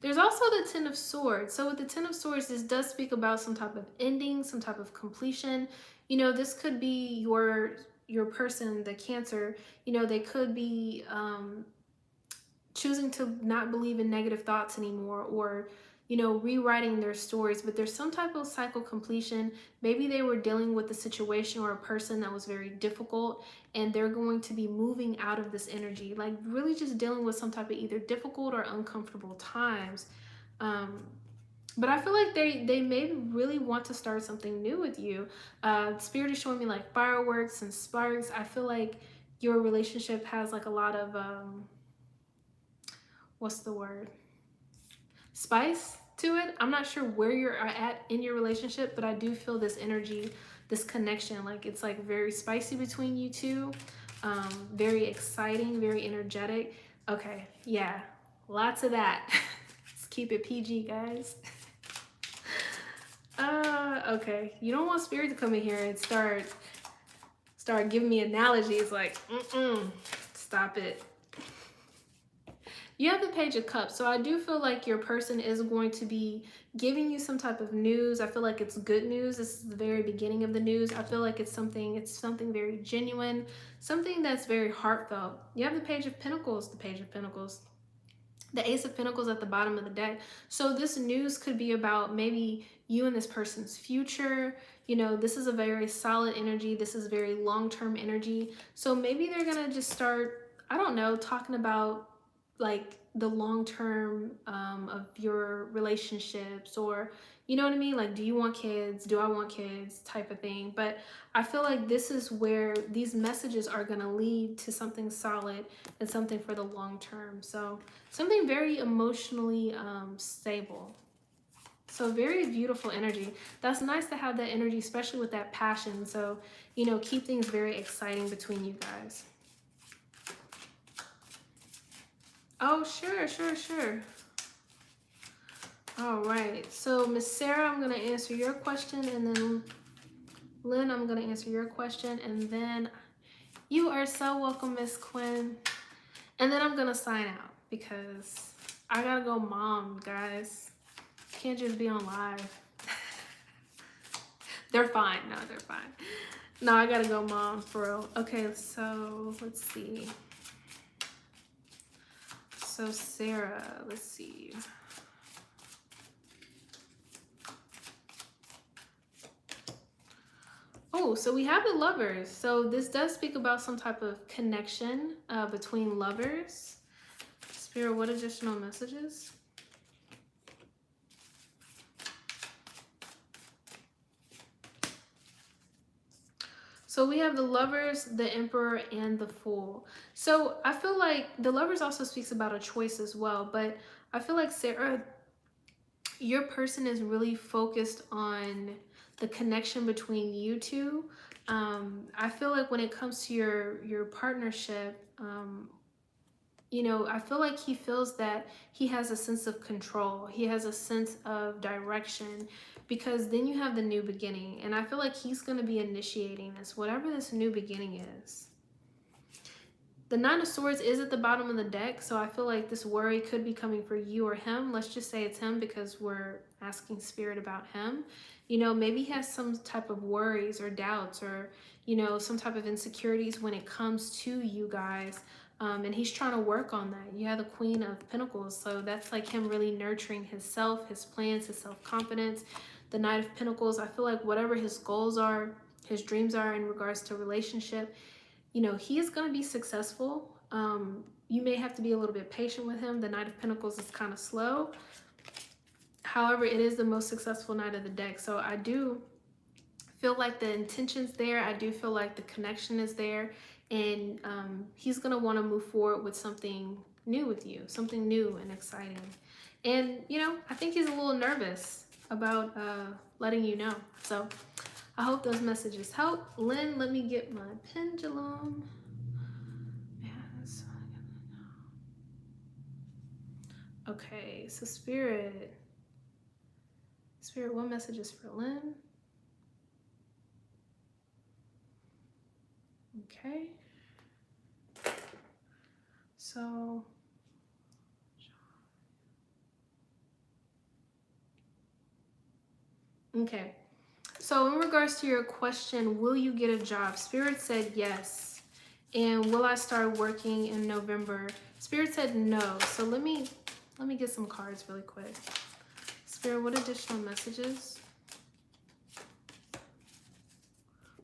There's also the Ten of Swords. So with the Ten of Swords, this does speak about some type of ending, some type of completion. You know, this could be your person, the Cancer. You know, they could be choosing to not believe in negative thoughts anymore, or you know, rewriting their stories. But there's some type of cycle completion. Maybe they were dealing with a situation or a person that was very difficult, and they're going to be moving out of this energy, like really just dealing with some type of either difficult or uncomfortable times. But I feel like they may really want to start something new with you. Spirit is showing me like fireworks and sparks. I feel like your relationship has like a lot of what's the word? Spice to it. I'm not sure where you're at in your relationship, but I do feel this energy, this connection, like it's like very spicy between you two. Very exciting, very energetic. Okay, yeah, lots of that. Let's keep it PG, guys. Okay, you don't want Spirit to come in here and start giving me analogies like, stop it. You have the Page of Cups, so I do feel like your person is going to be giving you some type of news. I feel like it's good news. This is the very beginning of the news. I feel like it's something very genuine, something that's very heartfelt. You have the Page of Pentacles, The Ace of Pentacles at the bottom of the deck. So this news could be about maybe you and this person's future. You know, this is a very solid energy. This is very long-term energy. So maybe they're going to just start, I don't know, talking about like the long-term of your relationships, or, you know what I mean? Like, do you want kids? Do I want kids? Type of thing. But I feel like this is where these messages are going to lead to something solid and something for the long term. So something very emotionally stable. So very beautiful energy. That's nice to have that energy, especially with that passion. So, you know, keep things very exciting between you guys. Oh, sure, sure, sure. All right. So, Miss Sarah, I'm going to answer your question, and then Lynn, I'm going to answer your question, and then you are so welcome, Miss Quinn. And then I'm going to sign out because I got to go mom, guys. Can't just be on live. They're fine. No, they're fine. No, I got to go mom for real. Okay, so let's see. So Sarah, let's see. Oh, so we have the Lovers. So this does speak about some type of connection between lovers. Spirit, what additional messages? So we have the Lovers, the Emperor, and the Fool. So I feel like the Lovers also speaks about a choice as well, but I feel like Sarah, your person is really focused on the connection between you two. I feel like when it comes to your partnership, you know, I feel like he feels that he has a sense of control. He has a sense of direction, because then you have the new beginning. And I feel like he's going to be initiating this, whatever this new beginning is. The Nine of Swords is at the bottom of the deck, so I feel like this worry could be coming for you or him. Let's just say it's him because we're asking Spirit about him. You know, maybe he has some type of worries or doubts, or, you know, some type of insecurities when it comes to you guys. And he's trying to work on that. You have the Queen of Pentacles, so that's like him really nurturing himself, his plans, his self-confidence. The Knight of Pentacles, I feel like whatever his goals are, his dreams are in regards to relationship, you know, he is going to be successful. You may have to be a little bit patient with him. The Knight of Pentacles is kind of slow. However, it is the most successful knight of the deck. So I do feel like the intention's there. I do feel like the connection is there. And he's going to want to move forward with something new with you, something new and exciting. And, you know, I think he's a little nervous about letting you know. So I hope those messages help. Lynn, let me get my pendulum. Yes. Okay, so Spirit, what message is for Lynn? Okay. So, okay. So in regards to your question, will you get a job? Spirit said yes. And will I start working in November? Spirit said no. So let me get some cards really quick. Spirit, what additional messages?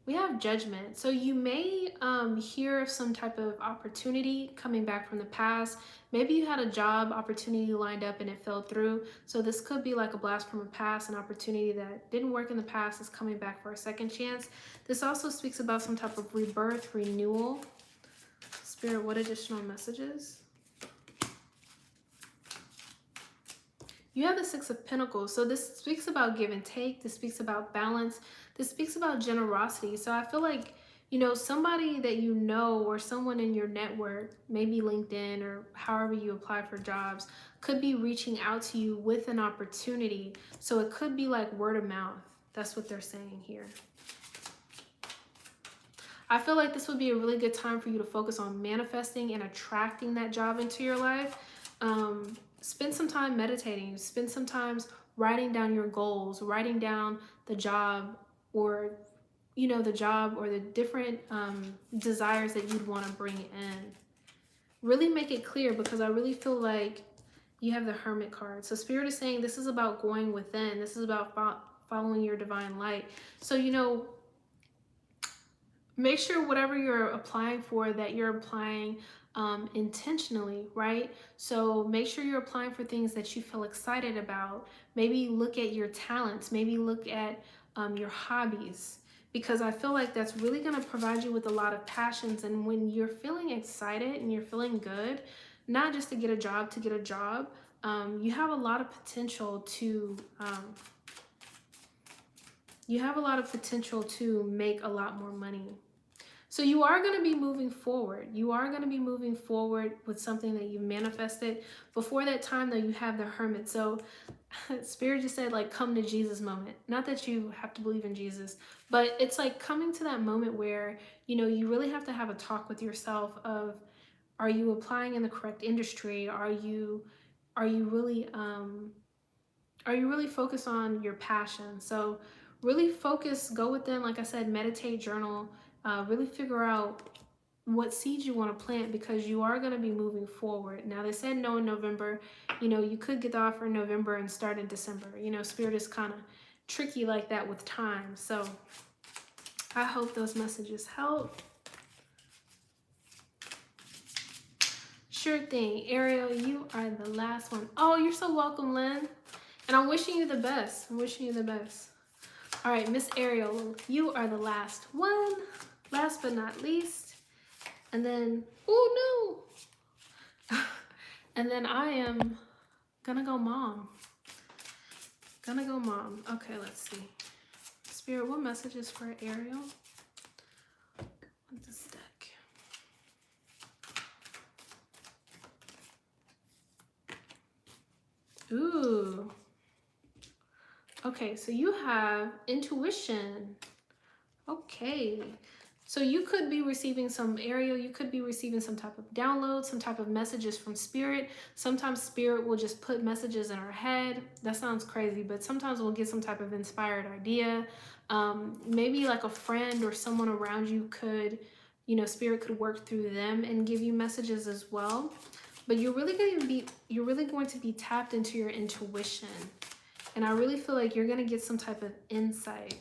We have Judgment. So you may hear of some type of opportunity coming back from the past. Maybe you had a job opportunity lined up and it fell through. So this could be like a blast from the past, an opportunity that didn't work in the past is coming back for a second chance. This also speaks about some type of rebirth, renewal. Spirit, what additional messages? You have the Six of Pentacles. So this speaks about give and take. This speaks about balance. This speaks about generosity. So I feel like, you know, somebody that you know or someone in your network, maybe LinkedIn or however you apply for jobs, could be reaching out to you with an opportunity. So it could be like word of mouth. That's what they're saying here. I feel like this would be a really good time for you to focus on manifesting and attracting that job into your life. Spend some time meditating. Spend some time writing down your goals, writing down the job, or, you know, the job or the different desires that you'd want to bring in. Really make it clear, because I really feel like you have the Hermit card. So Spirit is saying this is about going within. This is about following your divine light. So, you know, make sure whatever you're applying for, that you're applying intentionally, right? So make sure you're applying for things that you feel excited about. Maybe look at your talents. Maybe look at your hobbies, because I feel like that's really going to provide you with a lot of passions. And when you're feeling excited and you're feeling good, not just to get a job, you have a lot of potential to make a lot more money. So you are going to be moving forward. You are going to be moving forward with something that you manifested. Before that time, though, you have the Hermit. So Spirit just said, like, come to Jesus moment. Not that you have to believe in Jesus, but it's like coming to that moment where, you know, you really have to have a talk with yourself of, are you applying in the correct industry? Are you really focused on your passion? So really focus, go within, like I said, meditate, journal, really figure out what seeds you want to plant, because you are going to be moving forward. Now, they said no in November. You know, you could get the offer in November and start in December. You know, Spirit is kind of tricky like that with time. So I hope those messages help. Sure thing. Ariel, you are the last one. Oh, you're so welcome, Lynn. And I'm wishing you the best. I'm wishing you the best. All right, Miss Ariel, you are the last one. Last but not least. And then, oh no. And then I am gonna go mom. Okay, let's see. Spirit, what message is for Ariel? What's this deck? Ooh. Okay, so you have intuition. Okay. So you could be receiving some, Ariel, you could be receiving some type of download, some type of messages from Spirit. Sometimes Spirit will just put messages in our head. That sounds crazy, but sometimes we'll get some type of inspired idea. Maybe like a friend or someone around you could, you know, Spirit could work through them and give you messages as well. But you're really going to be tapped into your intuition. And I really feel like you're going to get some type of insight.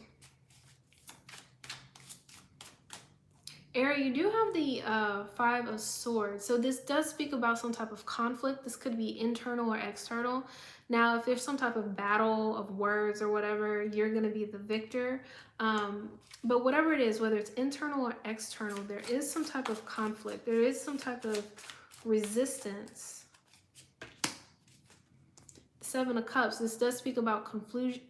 Ariel, you do have the Five of Swords. So this does speak about some type of conflict. This could be internal or external. Now, if there's some type of battle of words or whatever, you're going to be the victor. But whatever it is, whether it's internal or external, there is some type of conflict. There is some type of resistance. Seven of Cups. This does speak about confusion.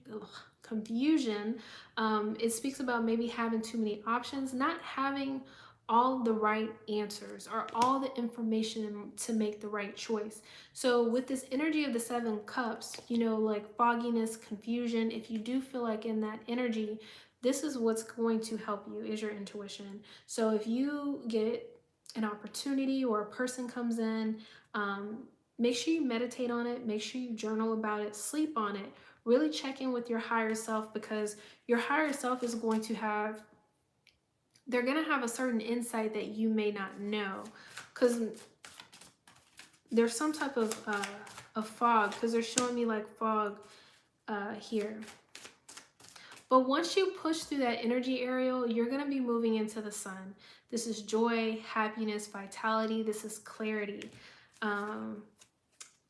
It speaks about maybe having too many options, not having all the right answers or all the information to make the right choice. So with this energy of the Seven Cups, you know, like fogginess, confusion, if you do feel like in that energy, this is what's going to help you, is your intuition. So if you get an opportunity or a person comes in, make sure you meditate on it, make sure you journal about it, sleep on it. Really check in with your higher self, because your higher self is going to have, they're going to have a certain insight that you may not know, because there's some type of fog, because they're showing me like fog here. But once you push through that energy, Ariel, you're going to be moving into the sun. This is joy, happiness, vitality. This is clarity.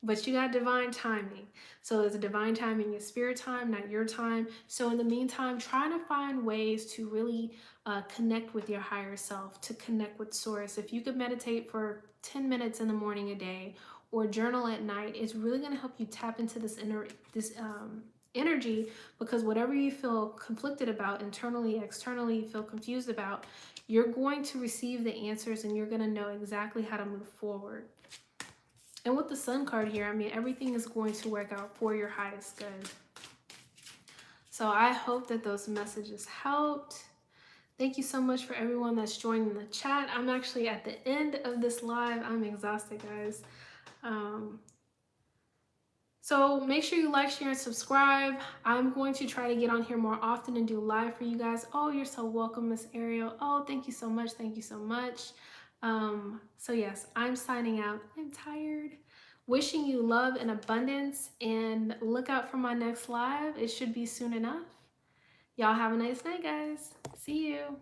But you got divine timing. So there's a divine timing in Spirit time, not your time. So in the meantime, try to find ways to really connect with your higher self, to connect with Source. If you could meditate for 10 minutes in the morning a day or journal at night, it's really going to help you tap into this energy, because whatever you feel conflicted about internally, externally, you feel confused about, you're going to receive the answers and you're going to know exactly how to move forward. And with the Sun card here, I mean, everything is going to work out for your highest good. So I hope that those messages helped. Thank you so much for everyone that's joining the chat. I'm actually at the end of this live. I'm exhausted, guys. So make sure you like, share, and subscribe. I'm going to try to get on here more often and do live for you guys. Oh, you're so welcome, Miss Ariel. Oh, thank you so much. Thank you so much. So yes, I'm signing out. I'm tired. Wishing you love and abundance, and look out for my next live. It should be soon enough. Y'all have a nice night, guys. See you.